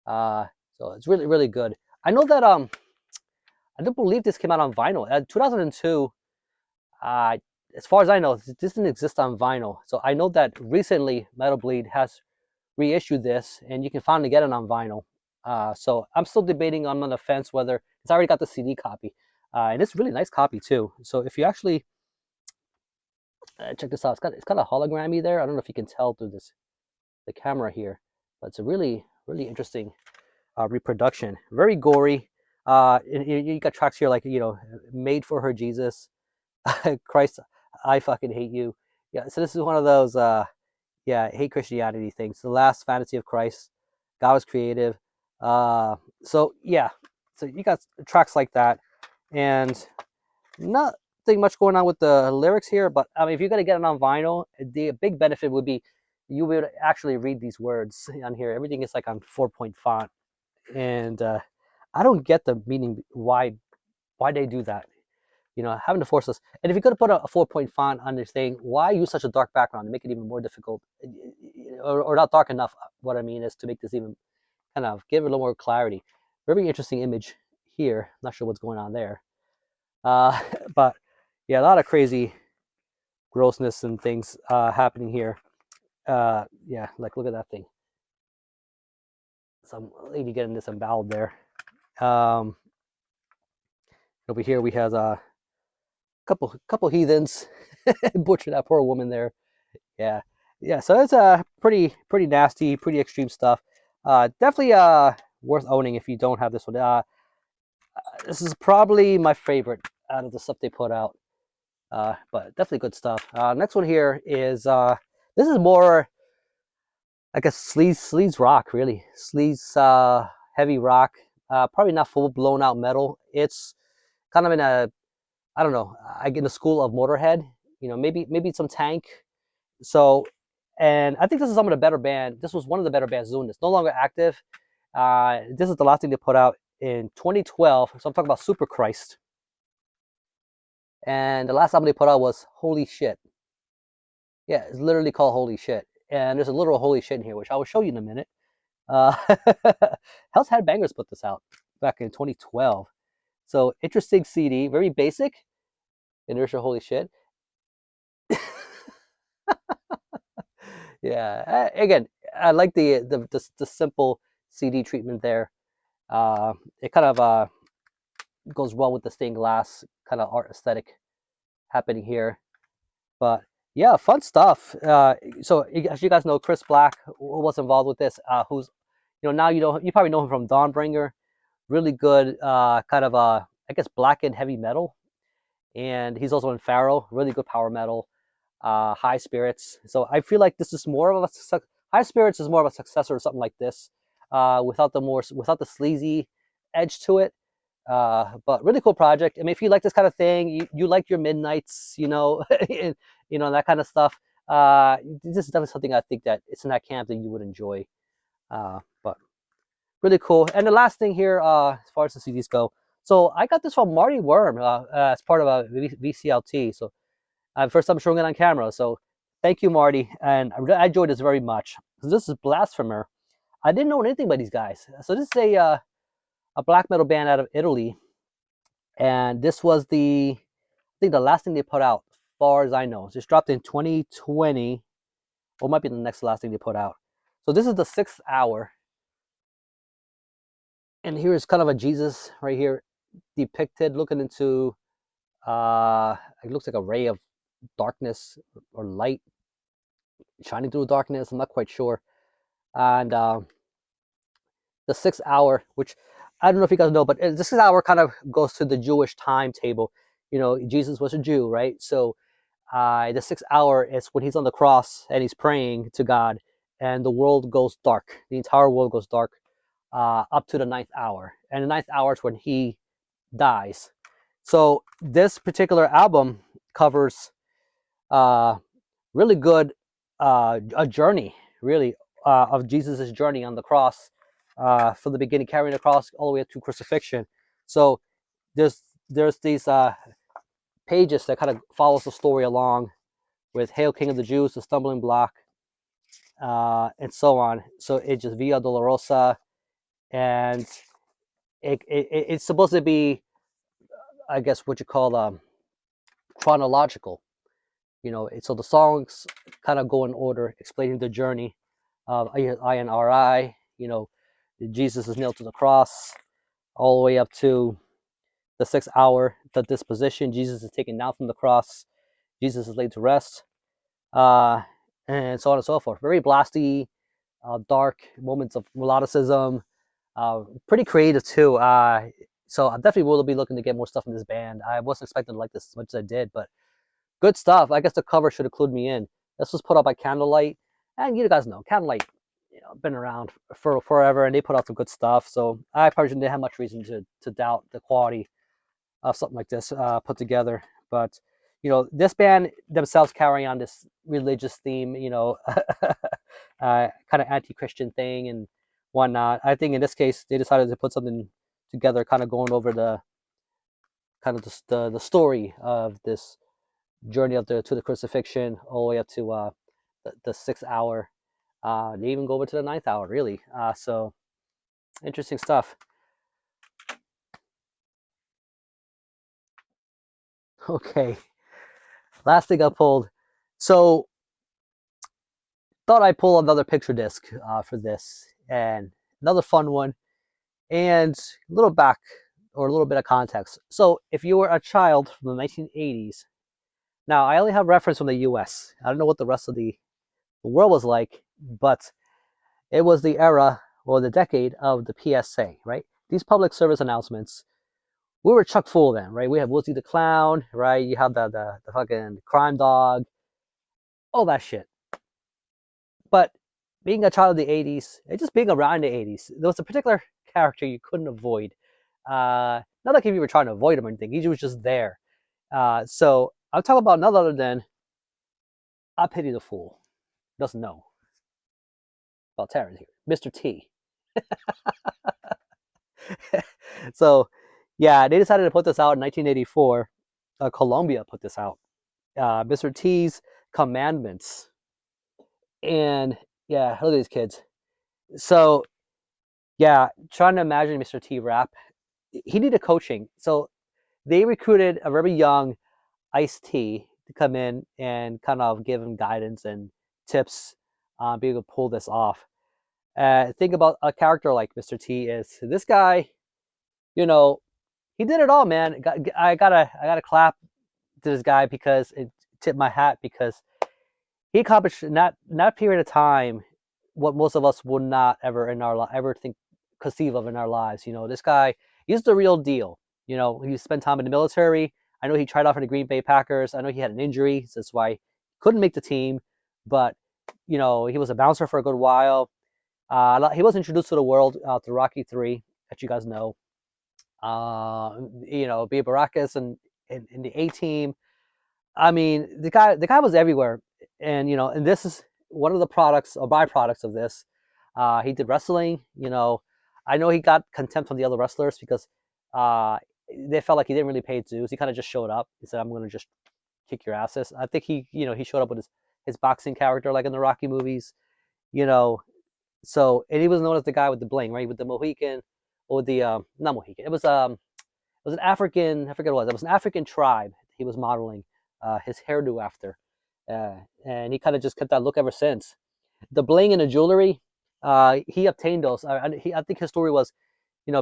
So it's really, really good. I know that I don't believe this came out on vinyl. 2002, as far as I know, this didn't exist on vinyl. So I know that recently Metal Bleed has reissued this, and you can finally get it on vinyl. So I'm still debating. I'm on the fence whether it's already got the CD copy, and it's a really nice copy too. So if you actually check this out, it's kind of hologrammy there. I don't know if you can tell through the camera here, but it's a really, really interesting reproduction. Very gory. You got tracks here like Made for Her Jesus, Christ, I fucking hate you. Yeah, so this is one of those yeah, hate Christianity things. The last fantasy of Christ. God was creative. So yeah, so you got tracks like that, and nothing much going on with the lyrics here. But I mean, if you're gonna get it on vinyl, the big benefit would be you would actually read these words on here. Everything is like on 4-point font, and I don't get the meaning why they do that. You know, having to force us. And if you could put a 4-point font on this thing, why use such a dark background to make it even more difficult, or not dark enough? What I mean is to make this even kind of give it a little more clarity. Very interesting image here. Not sure what's going on there, uh, but yeah, a lot of crazy grossness and things happening here. Yeah, like look at that thing. Some lady getting disemboweled there. Um, Over here we have a couple heathens butcher that poor woman there. Yeah, yeah. So it's pretty nasty, pretty extreme stuff. Definitely worth owning if you don't have this one. This is probably my favorite out of the stuff they put out. But definitely good stuff. Next one here is this is more like a sleaze rock, really. Sleaze heavy rock. Probably not full blown out metal. It's kind of in a, I don't know, I get in the school of Motorhead. You know, maybe some Tank. So, and I think this is some of the better band. This was one of the better bands doing this. No longer active. This is the last thing they put out in 2012. So I'm talking about Super Christ. And the last album they put out was Holy Shit. Yeah, it's literally called Holy Shit. And there's a literal holy shit in here, which I will show you in a minute. Uh, Hell's Had Bangers put this out back in 2012. So interesting CD, very basic. Inertia, holy shit. Yeah. Again, I like the simple CD treatment there. It kind of goes well with the stained glass kind of art aesthetic happening here. But yeah, fun stuff. So as you guys know, Chris Black was involved with this. Who's now you probably know him from Dawnbringer. Really good kind of I guess black and heavy metal, and he's also in Pharaoh. Really good power metal. High Spirits. So I feel like this is more of a High Spirits is more of a successor to something like this, without the sleazy edge to it. But really cool project. I mean, if you like this kind of thing, you like your Midnights, and, that kind of stuff. This is definitely something I think that it's in that camp that you would enjoy. But really cool. And the last thing here, as far as the CDs go, so I got this from Marty Worm as part of a VCLT. So first time showing it on camera. So thank you, Marty. And I enjoyed this very much. So this is Blasphemer. I didn't know anything about these guys. So this is a black metal band out of Italy. And this was I think the last thing they put out, as far as I know. Just dropped in 2020. Or it might be the next last thing they put out. So this is the 6th hour. And here is kind of a Jesus right here depicted looking into, it looks like a ray of darkness or light shining through darkness. I'm not quite sure. And the 6th hour, which I don't know if you guys know, but the 6th hour kind of goes to the Jewish timetable. Jesus was a Jew, right? So the 6th hour is when he's on the cross and he's praying to God, and the world goes dark. The entire world goes dark up to the 9th hour. And the 9th hour is when he dies. So this particular album covers really good a journey, really, of Jesus' journey on the cross, from the beginning, carrying the cross all the way up to crucifixion. So there's these pages that kind of follows the story along with Hail King of the Jews, the stumbling block, and so on. So it's just Via Dolorosa, and it's supposed to be, I guess, what you call chronological. So the songs kind of go in order, explaining the journey of INRI. Jesus is nailed to the cross, all the way up to the 6th hour, the disposition. Jesus is taken down from the cross. Jesus is laid to rest, and so on and so forth. Very blasty, dark moments of melodicism. Pretty creative too. So I definitely will be looking to get more stuff from this band. I wasn't expecting to like this as much as I did, but good stuff. I guess the cover should have clued me in. This was put out by Candlelight, and you guys know Candlelight, been around for forever, and they put out some good stuff. So I probably didn't have much reason to doubt the quality of something like this put together. But this band themselves carry on this religious theme, kind of anti-Christian thing and whatnot. I think in this case they decided to put something together, kind of going over the kind of the story of this journey up to the crucifixion, all the way up to the 6th hour. They even go over to the 9th hour, really. So interesting stuff. Okay, last thing I pulled. So thought I'd pull another picture disc for this, and another fun one, and a little back or a little bit of context. So if you were a child from the 1980s, now I only have reference from the US. I don't know what the rest of the world was like, but it was the era or the decade of the PSA, right? These public service announcements, we were chock full of them, right? We have Woodsy the Clown, right? You have the fucking crime dog, all that shit. But being a child of the 80s, and just being around the 80s, there was a particular character you couldn't avoid. Not like if you were trying to avoid him or anything, he was just there. So I'll talk about none other than I Pity the Fool. Doesn't know about Terrence here. Mr. T. So, yeah, they decided to put this out in 1984. Columbia put this out. Mr. T's Commandments. And yeah, look at these kids. So, yeah, trying to imagine Mr. T rap. He needed coaching. So they recruited a very young Ice-T to come in and kind of give him guidance and tips on being able to pull this off. Think about a character like Mr. T is this guy, he did it all, man. I gotta clap to this guy because it tipped my hat because he accomplished in that period of time what most of us would not ever ever think conceive of in our lives. This guy, he's the real deal. He spent time in the military. I know he tried out for the Green Bay Packers. I know he had an injury, so that's why he couldn't make the team. But he was a bouncer for a good while. He was introduced to the world through Rocky 3, that you guys know. Bia Baracus and in the A team. I mean, the guy was everywhere, and this is one of the products or byproducts of this. He did wrestling. I know he got contempt from the other wrestlers because they felt like he didn't really pay his dues. He kind of just showed up. He said, "I'm going to just kick your asses." I think he showed up with his boxing character like in the Rocky movies. So, and he was known as the guy with the bling, right, with the Mohican or the not Mohican. It was an African. I forget what it was. It was an African tribe he was modeling his hairdo after, and he kind of just kept that look ever since. The bling and the jewelry, he obtained those. I think his story was,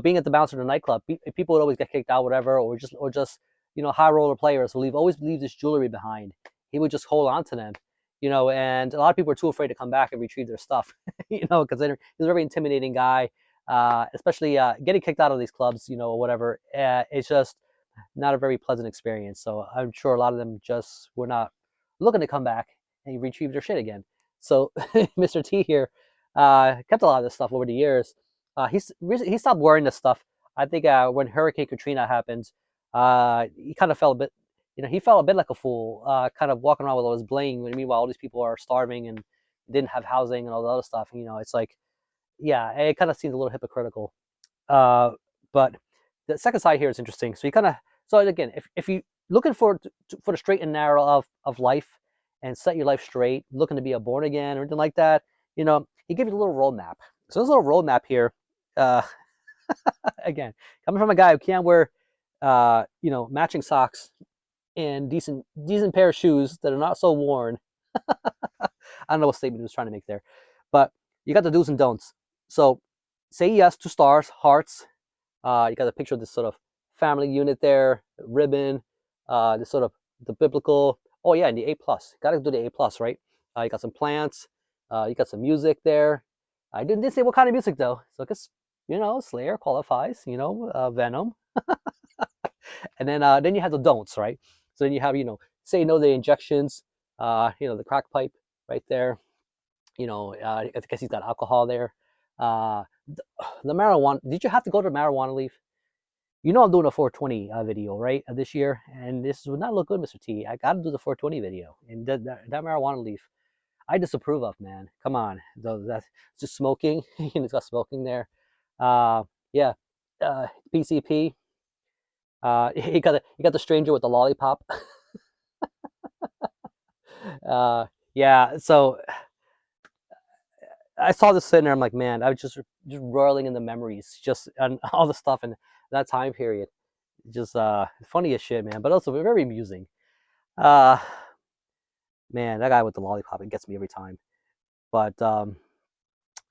being at the bouncer in the nightclub, people would always get kicked out, whatever, or just high roller players would always leave this jewelry behind. He would just hold on to them, and a lot of people are too afraid to come back and retrieve their stuff, because he's a very intimidating guy, especially getting kicked out of these clubs, or whatever. It's just not a very pleasant experience. So I'm sure a lot of them just were not looking to come back and retrieve their shit again. So Mr. T here kept a lot of this stuff over the years. He stopped wearing this stuff. I think when Hurricane Katrina happened, he kind of felt a bit, he felt a bit like a fool, kind of walking around with all his bling. Meanwhile, all these people are starving and didn't have housing and all the other stuff. It's like, yeah, it kind of seems a little hypocritical. But the second side here is interesting. So again, if you looking for the straight and narrow of life and set your life straight, looking to be a born again or anything like that, he gave you a little roadmap. So there's a little roadmap here. Again, coming from a guy who can't wear, matching socks and decent pair of shoes that are not so worn. I don't know what statement he was trying to make there, but you got the do's and don'ts. So say yes to stars, hearts. You got a picture of this sort of family unit there, ribbon, this sort of the biblical. Oh yeah, and the A+. Got to do the A+, right? You got some plants. You got some music there. I didn't say what kind of music though. So I guess Slayer qualifies. Venom. And then you have the don'ts, right? So then you have, say no to the injections, the crack pipe right there. I guess he's got alcohol there. Uh, the marijuana. Did you have to go to marijuana leaf? I'm doing a 420 video, right, this year, and this would not look good, Mr. T. I got to do the 420 video, and that marijuana leaf, I disapprove of, man. Come on, that's just smoking. It's got smoking there. Uh, yeah, PCP. You got the stranger with the lollipop. uh, yeah, so I saw this sitting there. I'm like, man, I was just rolling in the memories, just and all the stuff in that time period. Just funny as shit, man, but also very amusing. Uh, Man, that guy with the lollipop, it gets me every time. But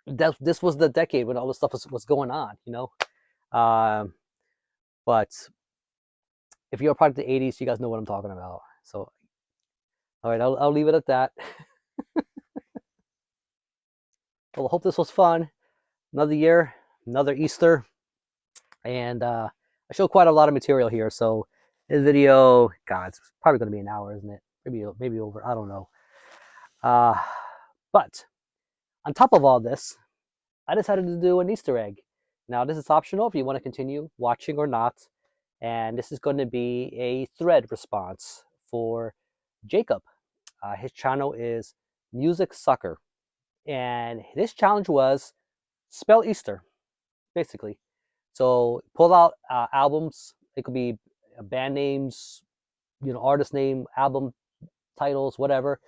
this was the decade when all this stuff was going on. Um, but if you're a part of the '80s, you guys know what I'm talking about. So, all right, I'll leave it at that. Well, I hope this was fun. Another year, another Easter, and I showed quite a lot of material here. So this video, God, it's probably going to be an hour, isn't it? Maybe over. I don't know. Uh, but on top of all this, I decided to do an Easter egg. Now, this is optional if you want to continue watching or not. And this is going to be a thread response for Jacob. His channel is Music Sucker. And this challenge was spell Easter, basically. So pull out albums. It could be band names, artist name, album titles, whatever.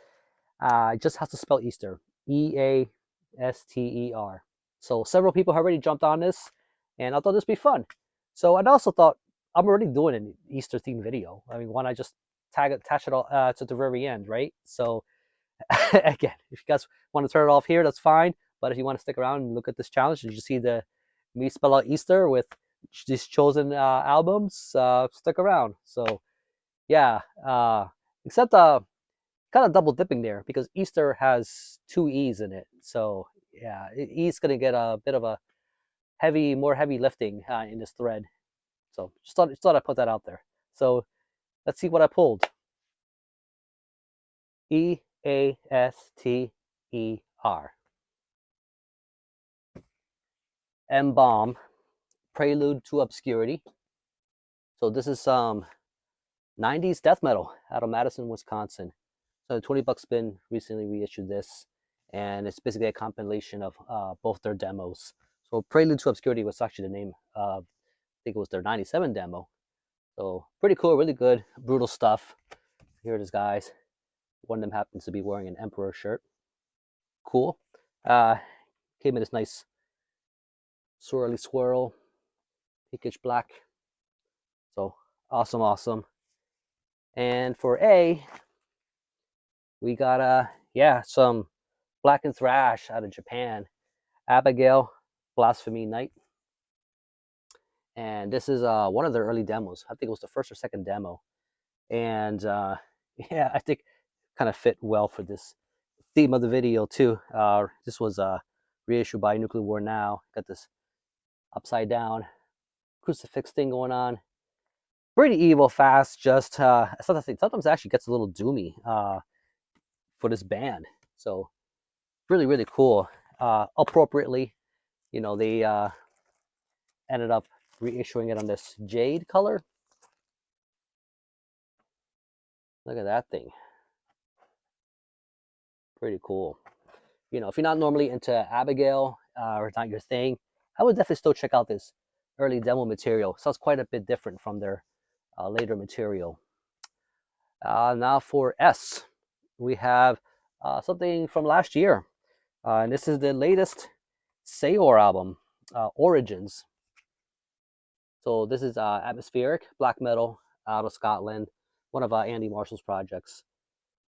It just has to spell Easter. Easter. So several people have already jumped on this, and I thought this would be fun. So I also thought I'm already doing an Easter themed video. I mean, why not just attach it all to the very end, right? So again, if you guys want to turn it off here, that's fine. But if you want to stick around and look at this challenge, and you see me spell out Easter with these chosen albums, stick around. So yeah, except kind of double dipping there because Easter has two E's in it. So yeah, E's gonna get a bit of a more heavy lifting in this thread. So just thought I'd put that out there. So let's see what I pulled. Easter. Embalm, Prelude to Obscurity. So this is some 90s death metal out of Madison, Wisconsin. So the 20 bucks bin recently reissued this, and it's basically a compilation of both their demos. So Prelude to Obscurity was actually the name of, I think it was their 97 demo. So pretty cool, really good, brutal stuff. Here it is, guys. One of them happens to be wearing an Emperor shirt. Cool. Came in this nice swirly swirl, pinkish black. So awesome. And for A, we got some black and thrash out of Japan. Abigail, Blasphemy Night. And this is one of their early demos. I think it was the first or second demo. And I think kind of fit well for this theme of the video too. This was reissued by Nuclear War Now. Got this upside down crucifix thing going on. Pretty evil, fast. Just sometimes it actually gets a little doomy for this band. So really cool. Appropriately, they ended up reissuing it on this jade color. Look at that thing. Pretty cool. If you're not normally into Abigail or it's not your thing, I would definitely still check out this early demo material. Sounds quite a bit different from their later material. Now for S, we have something from last year. And this is the latest Sayor album, Origins. So this is atmospheric black metal out of Scotland, one of Andy Marshall's projects.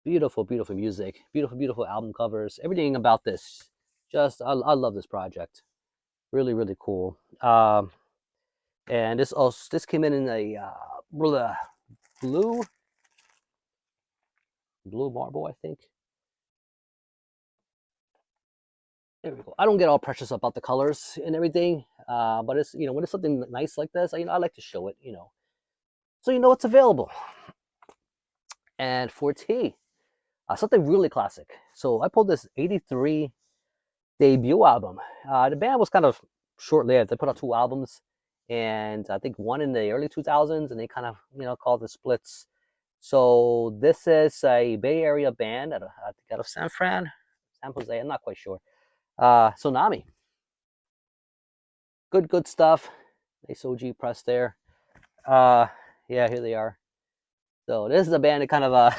Beautiful music, beautiful album covers. Everything about this, I love this project. Really cool. And this came in a blue marble, I think. There we go. I don't get all precious about the colors and everything, but it's when it's something nice like this, I like to show it, so it's available. And for T, something really classic. So I pulled this '83 debut album. The band was kind of short-lived. They put out 2 albums, and I think one in the early 2000s, and they kind of called the splits. So this is a Bay Area band I think out of San Jose. I'm not quite sure. Tsunami. Good stuff. Nice OG press there. Yeah, here they are. So this is a band that kind of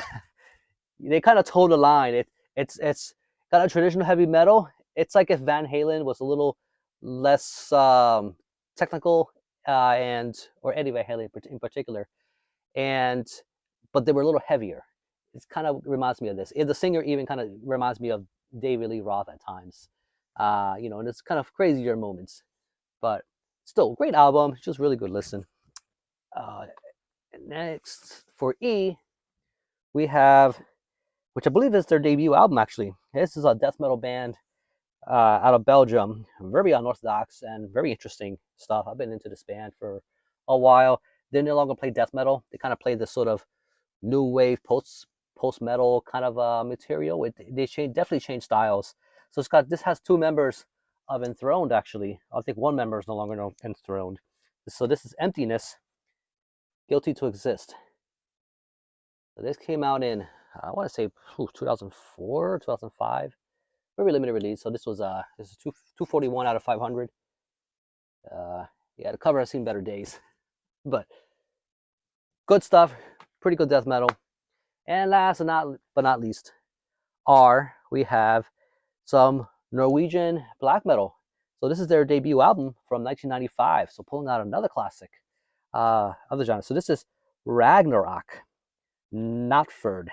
they kind of toe the line. It's kind of traditional heavy metal. It's like if Van Halen was a little less technical, or Eddie Van Halen in particular, but they were a little heavier. It kind of reminds me of this. The singer even kind of reminds me of David Lee Roth at times. And it's kind of crazier moments, but still great album. Just really good listen. Next for E, we have, which I believe is their debut album actually. This is a death metal band out of Belgium. Very unorthodox and very interesting stuff. I've been into this band for a while. They no longer play death metal. They kind of play this sort of new wave post metal kind of material. They definitely changed styles. So this has 2 members of Enthroned actually. I think 1 member is no longer Enthroned. So this is Emptiness, Guilty to Exist. So this came out in I want to say 2004, 2005. Very limited release. So this is 241 out of 500. Yeah, the cover has seen better days, but good stuff. Pretty good death metal. And last but not least, we have some Norwegian black metal. So this is their debut album from 1995. So pulling out another classic of the genre. So this is Ragnarok, Notford.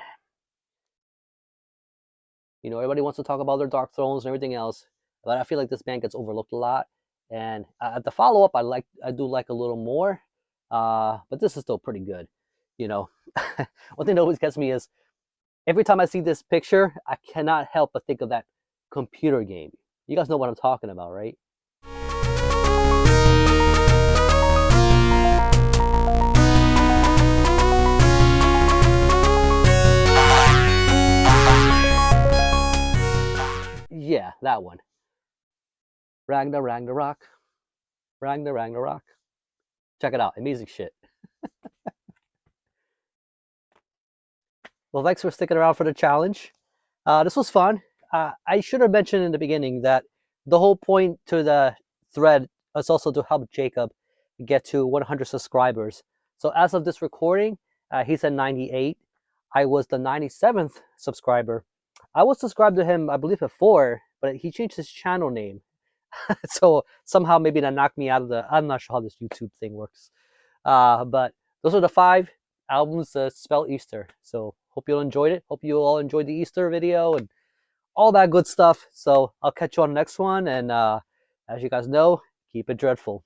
Everybody wants to talk about their Dark Thrones and everything else, but I feel like this band gets overlooked a lot. And at the follow-up, I do like a little more, but this is still pretty good. One thing that always gets me is every time I see this picture, I cannot help but think of that computer game. You guys know what I'm talking about, right? Yeah, that one. Ragnarok. Check it out. Amazing shit. Well, thanks for sticking around for the challenge. This was fun. I should have mentioned in the beginning that the whole point to the thread is also to help Jacob get to 100 subscribers. So as of this recording, he's at 98. I was the 97th subscriber. I was subscribed to him, I believe, before, but he changed his channel name. So somehow maybe that knocked me out of I'm not sure how this YouTube thing works. But those are the 5 albums that spell Easter. So hope you all enjoyed it. Hope you all enjoyed the Easter video and all that good stuff. So I'll catch you on the next one. And as you guys know, keep it dreadful.